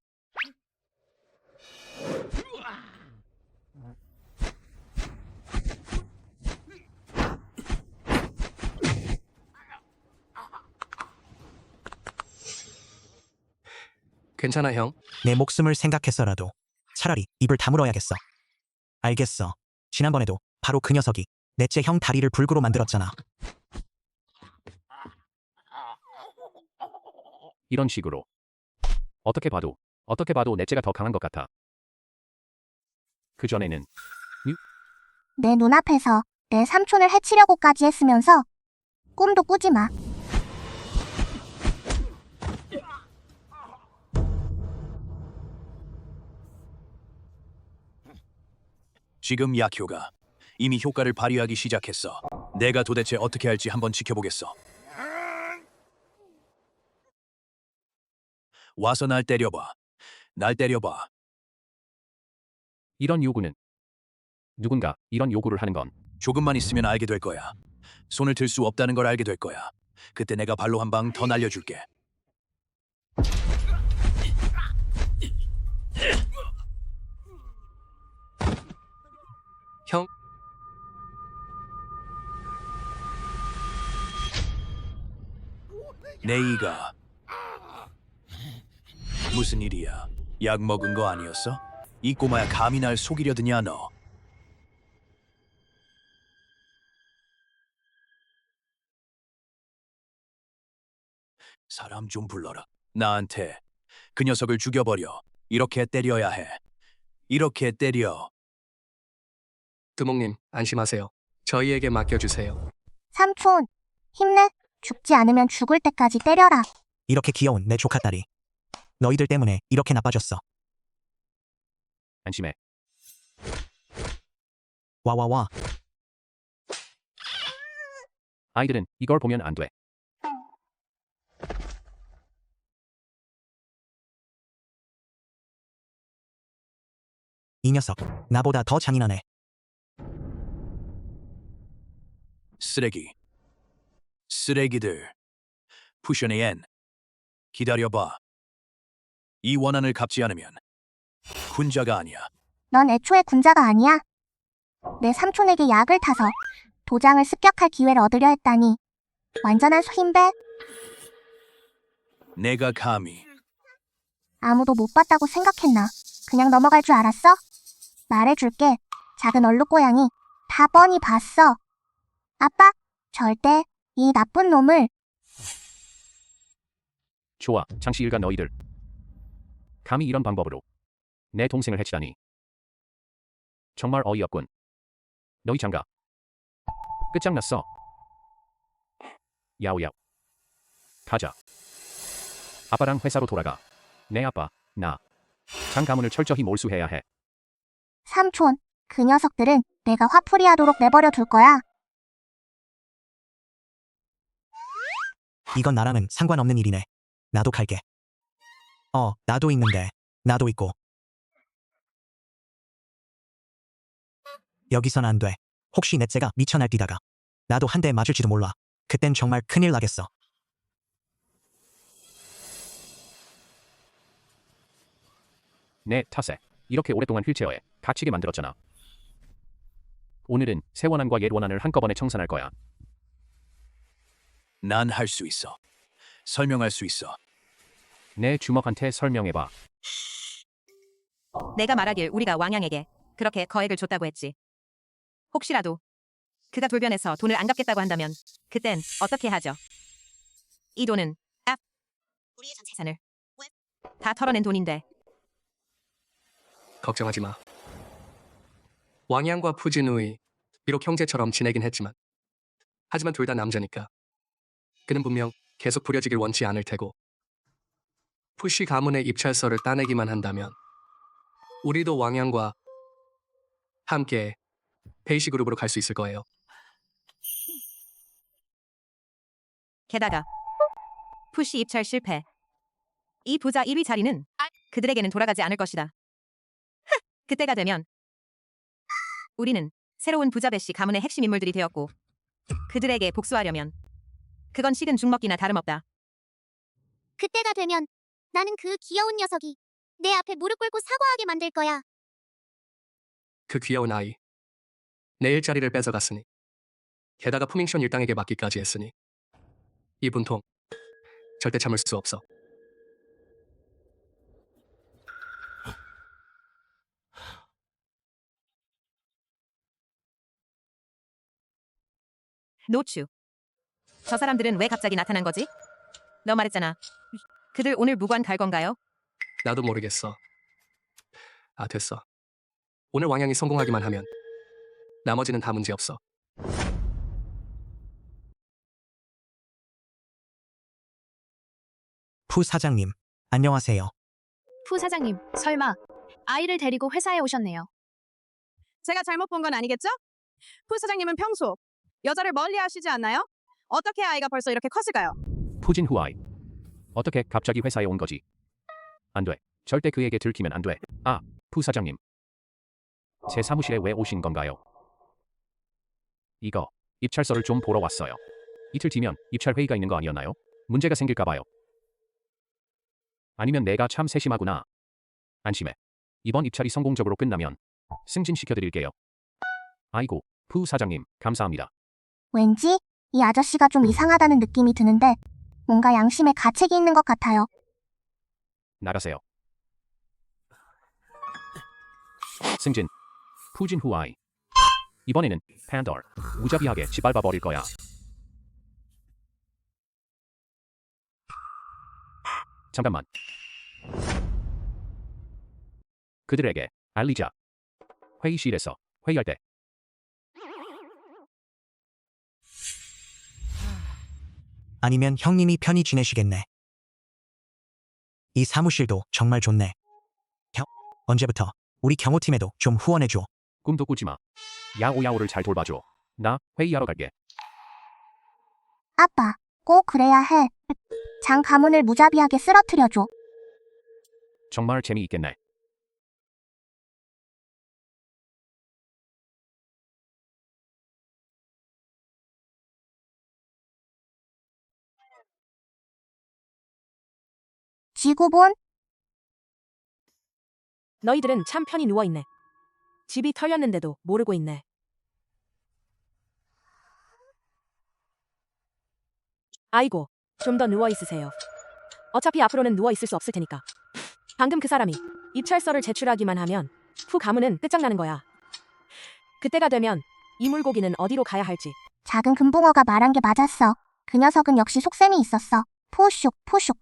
괜찮아 형. 내 목숨을 생각해서라도 차라리 입을 다물어야겠어. 알겠어. 지난번에도 바로 그 녀석이 넷째 형 다리를 불구로 만들었잖아. 이런 식으로. 어떻게 봐도 넷째가 더 강한 것 같아. 그전에는 내 눈앞에서 내 삼촌을 해치려고까지 했으면서 꿈도 꾸지 마. 지금 약효가 이미 효과를 발휘하기 시작했어. 내가 도대체 어떻게 할지 한번 지켜보겠어. 와서 날 때려봐. 날 때려봐. 이런 요구는 누군가 이런 요구를 하는 건 조금만 있으면 알게 될 거야. 손을 들 수 없다는 걸 알게 될 거야. 그때 내가 발로 한 방 더 날려줄게. 형, 내 이가 무슨 일이야? 약 먹은 거 아니었어? 이 꼬마야 감히 날 속이려 드냐 너? 사람 좀 불러라. 나한테 그 녀석을 죽여버려. 이렇게 때려야 해. 이렇게 때려. 두목님 안심하세요. 저희에게 맡겨주세요. 삼촌, 힘내. 죽지 않으면 죽을 때까지 때려라. 이렇게 귀여운 내 조카딸이 너희들 때문에 이렇게 나빠졌어. 안심해. 와와와. 아이들은 이걸 보면 안 돼. 이 녀석 나보다 더 잔인하네. 쓰레기. 쓰레기들. 푸션의 앤. 기다려봐. 이 원한을 갚지 않으면 군자가 아니야. 넌 애초에 군자가 아니야. 내 삼촌에게 약을 타서 도장을 습격할 기회를 얻으려 했다니. 완전한 소인배. 내가 감히. 아무도 못 봤다고 생각했나? 그냥 넘어갈 줄 알았어? 말해줄게. 작은 얼룩고양이. 다 뻔히 봤어. 아빠, 절대 이 나쁜 놈을. 좋아, 장씨 일가 너희들. 감히 이런 방법으로 내 동생을 해치다니. 정말 어이없군. 너희 장가. 끝장났어. 야오야오. 가자. 아빠랑 회사로 돌아가. 내 아빠, 나. 장 가문을 철저히 몰수해야 해. 삼촌, 그 녀석들은 내가 화풀이하도록 내버려 둘 거야. 이건 나랑은 상관없는 일이네. 나도 갈게. 나도 있는데. 나도 있고. 여기선 안 돼. 혹시 넷째가 미쳐 날뛰다가 나도 한 대 맞을지도 몰라. 그땐 정말 큰일 나겠어. 내 탓에 이렇게 오랫동안 휠체어에 갇히게 만들었잖아. 오늘은 새 원한과 옛 원한을 한꺼번에 청산할 거야. 난 할 수 있어. 설명할 수 있어. 내 주먹한테 설명해봐. 내가 말하길 우리가 왕양에게 그렇게 거액을 줬다고 했지. 혹시라도 그가 돌변해서 돈을 안 갚겠다고 한다면 그땐 어떻게 하죠? 이 돈은 우리의 전 재산을 다 털어낸 돈인데. 걱정하지 마. 왕양과 푸진우이 비록 형제처럼 지내긴 했지만 하지만 둘 다 남자니까 그는 분명 계속 부려지길 원치 않을 테고 푸시 가문의 입찰서를 따내기만 한다면 우리도 왕양과 함께 베이시 그룹으로 갈 수 있을 거예요. 게다가 푸시 입찰 실패. 이 부자 1위 자리는 그들에게는 돌아가지 않을 것이다. 그때가 되면 우리는 새로운 부자 베시 가문의 핵심 인물들이 되었고 그들에게 복수하려면 그건 식은 죽먹기나 다름없다. 그때가 되면 나는 그 귀여운 녀석이 내 앞에 무릎 꿇고 사과하게 만들 거야. 그 귀여운 아이. 내 일자리를 뺏어갔으니 게다가 푸밍션 일당에게 맡기까지 했으니 이 분통 절대 참을 수 없어. 노추. 저 사람들은 왜 갑자기 나타난 거지? 너 말했잖아. 그들 오늘 무관 갈 건가요? 나도 모르겠어. 됐어. 오늘 왕양이 성공하기만 하면 나머지는 다 문제없어. 푸 사장님, 안녕하세요. 푸 사장님, 설마 아이를 데리고 회사에 오셨네요. 제가 잘못 본 건 아니겠죠? 푸 사장님은 평소 여자를 멀리 하시지 않나요? 어떻게 아이가 벌써 이렇게 컸을까요? 푸진 후아이. 어떻게 갑자기 회사에 온 거지? 안 돼. 절대 그에게 들키면 안 돼. 푸 사장님. 제 사무실에 왜 오신 건가요? 이거 입찰서를 좀 보러 왔어요. 이틀 뒤면 입찰 회의가 있는 거 아니었나요? 문제가 생길까 봐요. 아니면 내가 참 세심하구나. 안심해. 이번 입찰이 성공적으로 끝나면 승진시켜드릴게요. 아이고, 푸 사장님, 감사합니다. 왠지 이 아저씨가 좀 이상하다는 느낌이 드는데 뭔가 양심에 가책이 있는 것 같아요. 나가세요. 승진, 푸진 후아이. 이번에는 팬더 무자비하게 짓밟아 버릴 거야. 잠깐만. 그들에게 알리자. 회의실에서 회의할 때. 아니면 형님이 편히 지내시겠네. 이 사무실도 정말 좋네. 언제부터 우리 경호팀에도 좀 후원해줘. 꿈도 꾸지 마. 야오야오를 잘 돌봐줘. 나 회의하러 갈게. 아빠, 꼭 그래야 해. 장 가문을 무자비하게 쓰러뜨려줘. 정말 재미있겠네. 지구본? 너희들은 참 편히 누워있네. 집이 털렸는데도 모르고 있네. 아이고, 좀 더 누워있으세요. 어차피 앞으로는 누워있을 수 없을 테니까. 방금 그 사람이 입찰서를 제출하기만 하면 푸 가문은 끝장나는 거야. 그때가 되면 이 물고기는 어디로 가야 할지. 작은 금붕어가 말한 게 맞았어. 그 녀석은 역시 속셈이 있었어. 푸슉, 푸슉.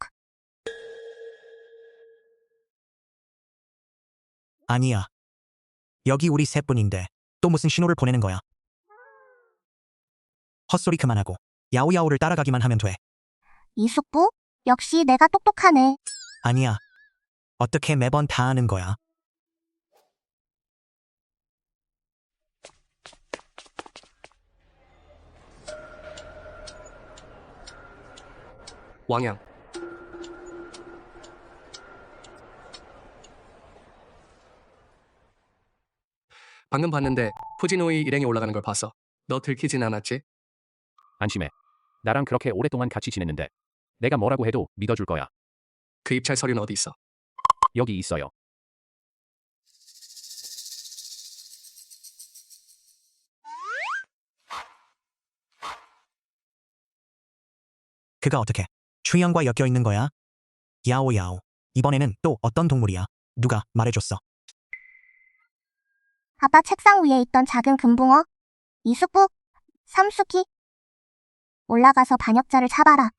아니야. 여기 우리 셋뿐인데 또 무슨 신호를 보내는 거야? 헛소리 그만하고 야오야오를 따라가기만 하면 돼. 이숙부? 역시 내가 똑똑하네. 아니야. 어떻게 매번 다 아는 거야? 왕양. 방금 봤는데 푸지노이 일행이 올라가는 걸 봤어. 너 들키진 않았지? 안심해. 나랑 그렇게 오랫동안 같이 지냈는데 내가 뭐라고 해도 믿어줄 거야. 그 입찰 서류는 어디 있어? 여기 있어요. 그가 어떻게 추연과 엮여 있는 거야? 야오야오. 이번에는 또 어떤 동물이야? 누가 말해줬어? 아빠 책상 위에 있던 작은 금붕어. 이숙부, 삼수키. 올라가서 반역자를 잡아라.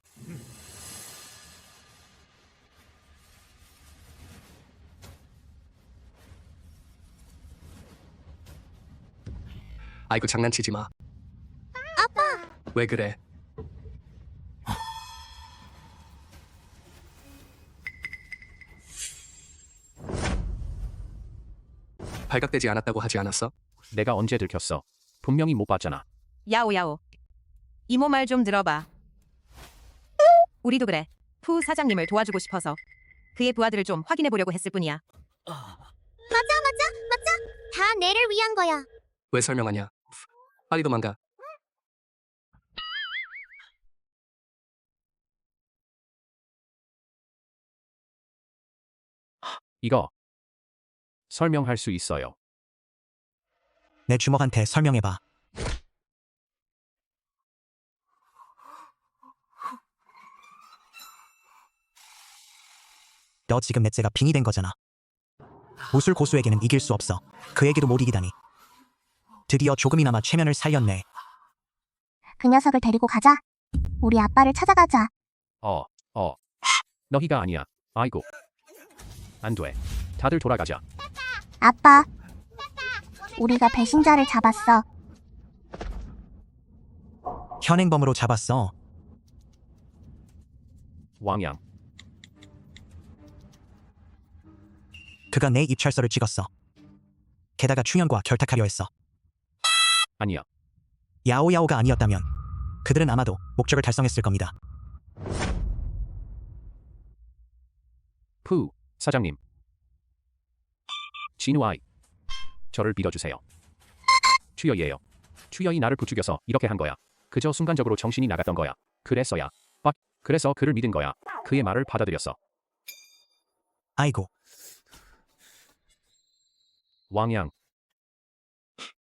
아이고 장난치지 마. 아빠. 왜 그래? 발각되지 않았다고 하지 않았어? 내가 언제 들켰어? 분명히 못 봤잖아. 야오야오. 이모 말 좀 들어봐. 우리도 그래. 푸 사장님을 도와주고 싶어서 그의 부하들을 좀 확인해 보려고 했을 뿐이야. 다 내를 위한 거야. 왜 설명하냐? 빨리 도망가. 이거 설명할 수 있어요. 내 주먹한테 설명해봐. 너 지금 넷째가 빙이 된 거잖아. 무술 고수에게는 이길 수 없어. 그에게도 못 이기다니. 드디어 조금이나마 체면을 살렸네. 그 녀석을 데리고 가자. 우리 아빠를 찾아가자. 너희가 아니야. 아이고. 안 돼. 다들 돌아가자. 아빠. 우리가 배신자를 잡았어. 현행범으로 잡았어. 왕양. 그가 내 입찰서를 찍었어. 게다가 충현과 결탁하려 했어. 아니야. 야오야오가 아니었다면 그들은 아마도 목적을 달성했을 겁니다. 푸 사장님. 진우아이. 저를 믿어주세요. 추여이에요. 추여이 나를 부추겨서 이렇게 한 거야. 그저 순간적으로 정신이 나갔던 거야. 그래서 그를 믿은 거야. 그의 말을 받아들였어. 아이고. 왕양.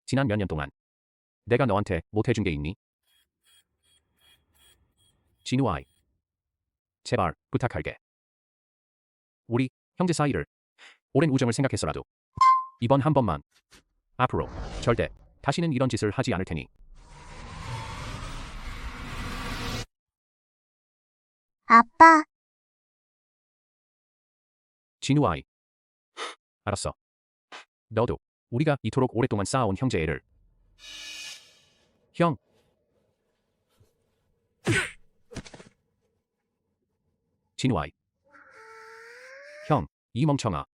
지난 몇 년 동안 내가 너한테 못해준 게 있니? 진우아이. 제발 부탁할게. 우리 형제 사이를 오랜 우정을 생각해서라도 이번 한 번만 앞으로 절대 다시는 이런 짓을 하지 않을 테니. 아빠. 진우아이. 알았어. 너도 우리가 이토록 오랫동안 쌓아온 형제애를 형. 진우아이. 형, 이 멍청아.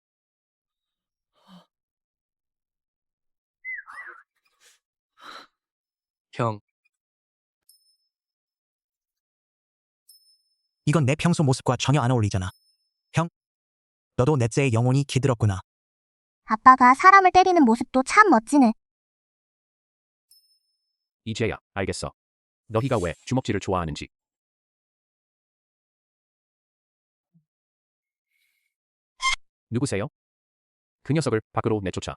형. 이건 내 평소 모습과 전혀 안 어울리잖아. 형, 너도 넷째의 영혼이 기들었구나. 아빠가 사람을 때리는 모습도 참 멋지네. 이제야 알겠어. 너희가 왜 주먹질을 좋아하는지. 누구세요? 그 녀석을 밖으로 내쫓아.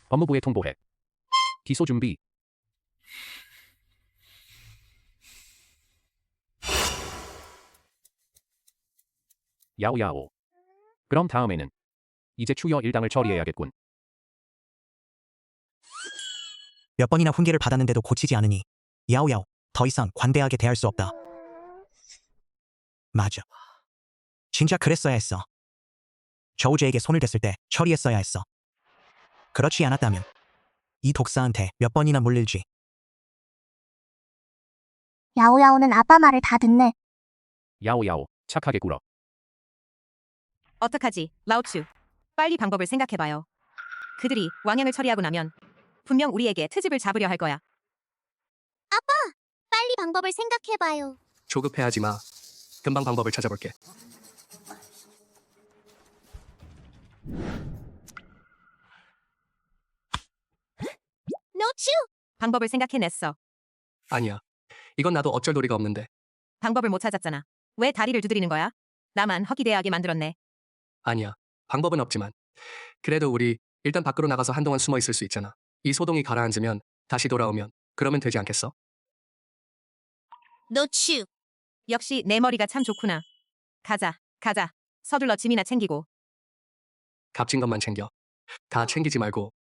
법무부에 통보해. 기소 준비. 야오야오. 그럼 다음에는 이제 추여 일당을 처리해야겠군. 몇 번이나 훈계를 받았는데도 고치지 않으니 야오야오, 더 이상 관대하게 대할 수 없다. 맞아. 진짜 그랬어야 했어. 저우제에게 손을 댔을 때 처리했어야 했어. 그렇지 않았다면 이 독사한테 몇 번이나 물릴지. 야오야오는 아빠 말을 다 듣네. 야오야오, 착하게 굴어. 어떡하지, 라오추. 빨리 방법을 생각해봐요. 그들이 왕양을 처리하고 나면 분명 우리에게 트집을 잡으려 할 거야. 빨리 방법을 생각해봐요. 조급해하지 마. 금방 방법을 찾아볼게. 노추! 방법을 생각해냈어. 아니야. 이건 나도 어쩔 도리가 없는데. 방법을 못 찾았잖아. 왜 다리를 두드리는 거야? 나만 허기대하게 만들었네. 아니야. 방법은 없지만. 그래도 우리 일단 밖으로 나가서 한동안 숨어 있을 수 있잖아. 이 소동이 가라앉으면 다시 돌아오면 그러면 되지 않겠어? 노추! 역시 내 머리가 참 좋구나. 가자, 가자. 서둘러 짐이나 챙기고. 값진 것만 챙겨. 다 챙기지 말고.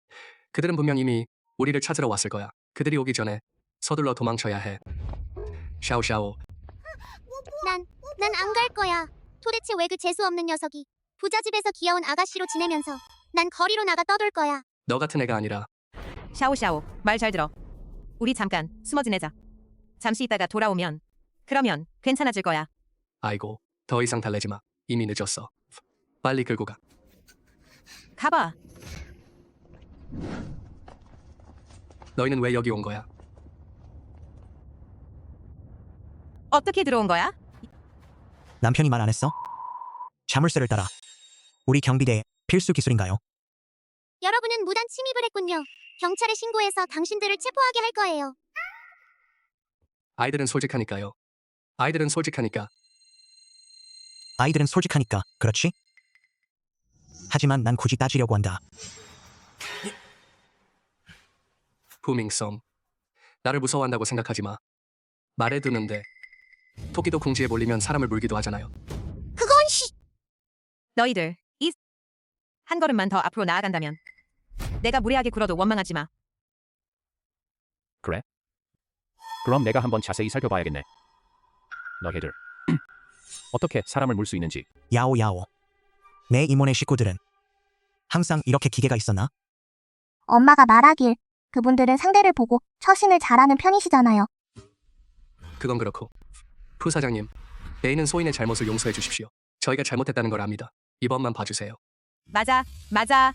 그들은 분명 이미 우리를 찾으러 왔을 거야. 그들이 오기 전에 서둘러 도망쳐야 해. 샤오샤오. 난 안 갈 거야. 도대체 왜 그 재수 없는 녀석이 부잣집에서 귀여운 아가씨로 지내면서 난 거리로 나가 떠돌 거야. 너 같은 애가 아니라 샤오샤오, 말 잘 들어. 우리 잠깐 숨어 지내자. 잠시 있다가 돌아오면 그러면 괜찮아질 거야. 아이고 더 이상 달래지 마. 이미 늦었어. 빨리 긁고 가. 가봐. 너희는 왜 여기 온 거야? 어떻게 들어온 거야? 남편이 말 안 했어? 자물쇠를 따라. 우리 경비대의 필수 기술인가요? 여러분은 무단 침입을 했군요. 경찰에 신고해서 당신들을 체포하게 할 거예요. 아이들은 솔직하니까요. 아이들은 솔직하니까. 아이들은 솔직하니까 그렇지? 하지만 난 굳이 따지려고 한다. 부밍성. 나를 무서워한다고 생각하지 마. 말해두는데 토끼도 궁지에 몰리면 사람을 물기도 하잖아요. 그건 너희들 한 걸음만 더 앞으로 나아간다면 내가 무례하게 굴어도 원망하지 마. 그래? 그럼 내가 한번 자세히 살펴봐야겠네. 너희들 어떻게 사람을 물 수 있는지. 야오야오. 내 이모네 식구들은 항상 이렇게 기계가 있었나? 엄마가 말하길 그분들은 상대를 보고 처신을 잘하는 편이시잖아요. 그건 그렇고. 부사장님, 베이는 소인의 잘못을 용서해 주십시오. 저희가 잘못했다는 걸 압니다. 이번만 봐주세요. 맞아, 맞아.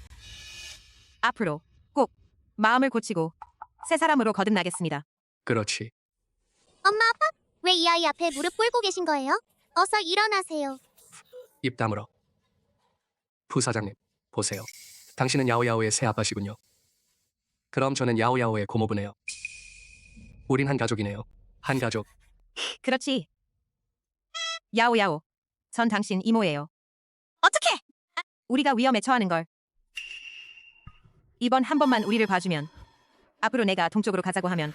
앞으로 꼭 마음을 고치고 새 사람으로 거듭나겠습니다. 그렇지. 엄마 아빠 왜 이 아이 앞에 무릎 꿇고 계신 거예요? 어서 일어나세요. 입 다물어. 부사장님, 보세요. 당신은 야오야오의 새 아빠시군요. 그럼 저는 야오야오의 고모부네요. 우린 한 가족이네요. 한 가족. 그렇지. 야오야오. 전 당신 이모예요. 어떻게? 우리가 위험에 처하는 걸. 이번 한 번만 우리를 봐주면 앞으로 내가 동쪽으로 가자고 하면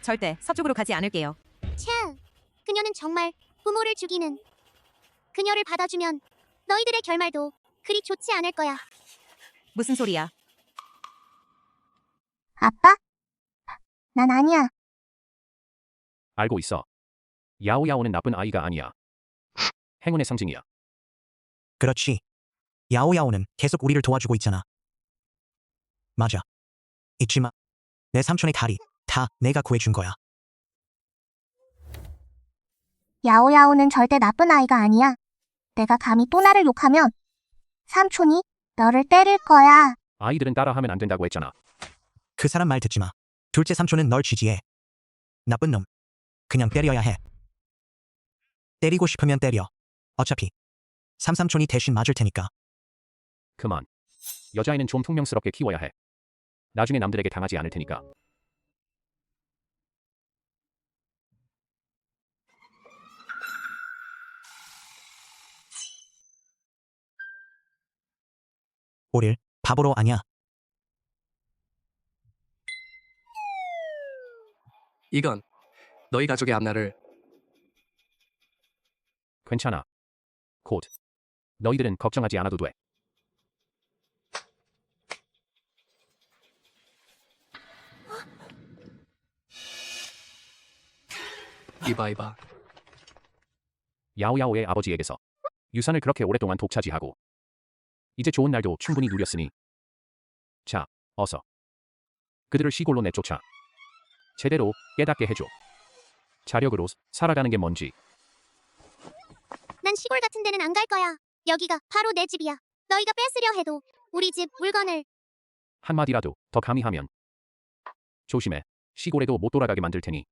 절대 서쪽으로 가지 않을게요. 참, 그녀는 정말 부모를 죽이는. 그녀를 받아주면 너희들의 결말도 그리 좋지 않을 거야. 무슨 소리야? 아빠? 난 아니야. 알고 있어. 야오야오는 나쁜 아이가 아니야. 행운의 상징이야. 그렇지. 야오야오는 계속 우리를 도와주고 있잖아. 맞아. 잊지 마. 내 삼촌의 다리 다 내가 구해준 거야. 야오야오는 절대 나쁜 아이가 아니야. 내가 감히 또 나를 욕하면 삼촌이 너를 때릴 거야. 아이들은 따라하면 안 된다고 했잖아. 그 사람 말 듣지 마. 둘째 삼촌은 널 지지해. 나쁜 놈. 그냥 때려야 해. 때리고 싶으면 때려. 어차피 삼삼촌이 대신 맞을 테니까. 그만. 여자애는 좀 퉁명스럽게 키워야 해. 나중에 남들에게 당하지 않을 테니까. 우릴 바보로 아냐. 이건 너희 가족의 앞날을. 괜찮아. 곧. 너희들은 걱정하지 않아도 돼. 이봐. 야오야오의 아버지에게서 유산을 그렇게 오랫동안 독차지하고 이제 좋은 날도 충분히 누렸으니 자, 어서 그들을 시골로 내쫓아 제대로 깨닫게 해줘. 자력으로 살아가는 게 뭔지. 난 시골 같은 데는 안 갈 거야. 여기가 바로 내 집이야. 너희가 뺏으려 해도 우리 집 물건을. 한마디라도 더 감히 하면 조심해. 시골에도 못 돌아가게 만들 테니.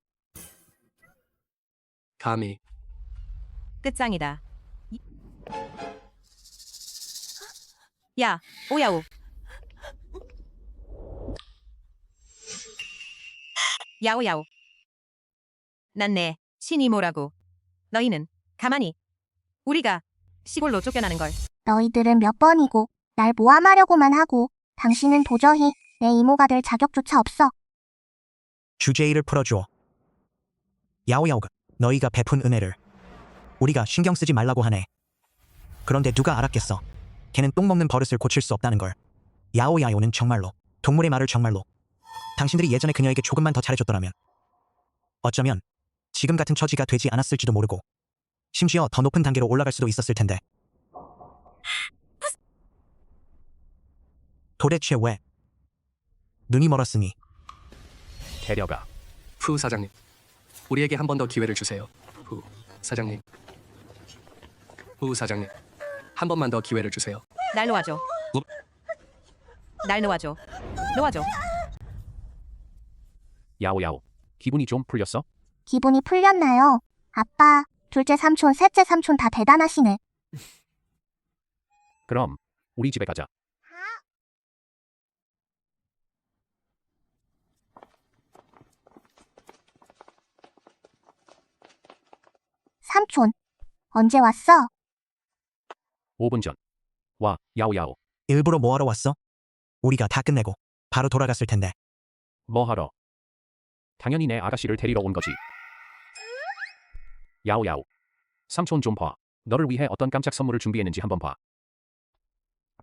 감히 끝장이다. 야, 오야오. 야오야오. 난 내 신이모라고. 너희는 가만히. 우리가 시골로 쫓겨나는 걸. 너희들은 몇 번이고 날 모함하려고만 하고 당신은 도저히 내 이모가 될 자격조차 없어. 주제의를 풀어줘. 야오야오가 너희가 베푼 은혜를 우리가 신경 쓰지 말라고 하네. 그런데 누가 알았겠어. 걔는 똥 먹는 버릇을 고칠 수 없다는 걸. 야오야오는 정말로 동물의 말을 정말로. 당신들이 예전에 그녀에게 조금만 더 잘해줬더라면 어쩌면 지금 같은 처지가 되지 않았을지도 모르고 심지어 더 높은 단계로 올라갈 수도 있었을 텐데. 도대체 왜? 눈이 멀었으니. 데려가. 푸 사장님, 우리에게 한 번 더 기회를 주세요. 푸 사장님, 푸 사장님, 한 번만 더 기회를 주세요. 날 놓아줘. 날 놓아줘. 놓아줘. 야오야오. 기분이 좀 풀렸어? 기분이 풀렸나요? 아빠, 둘째 삼촌, 셋째 삼촌 다 대단하시네. 그럼 우리 집에 가자. 삼촌, 언제 왔어? 5분 전. 와, 야오야오. 일부러 뭐하러 왔어? 우리가 다 끝내고 바로 돌아갔을 텐데. 뭐하러? 당연히 내 아가씨를 데리러 온 거지. 야오야오. 삼촌 좀 봐. 너를 위해 어떤 깜짝 선물을 준비했는지 한번 봐.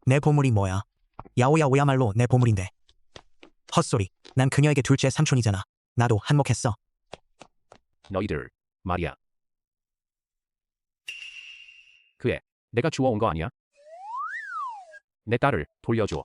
내 보물이 뭐야? 야오야오야말로 내 보물인데. 헛소리. 난 그녀에게 둘째 삼촌이잖아. 나도 한몫했어. 너희들 말이야. 그애 내가 주워온 거 아니야? 내 딸을 돌려줘.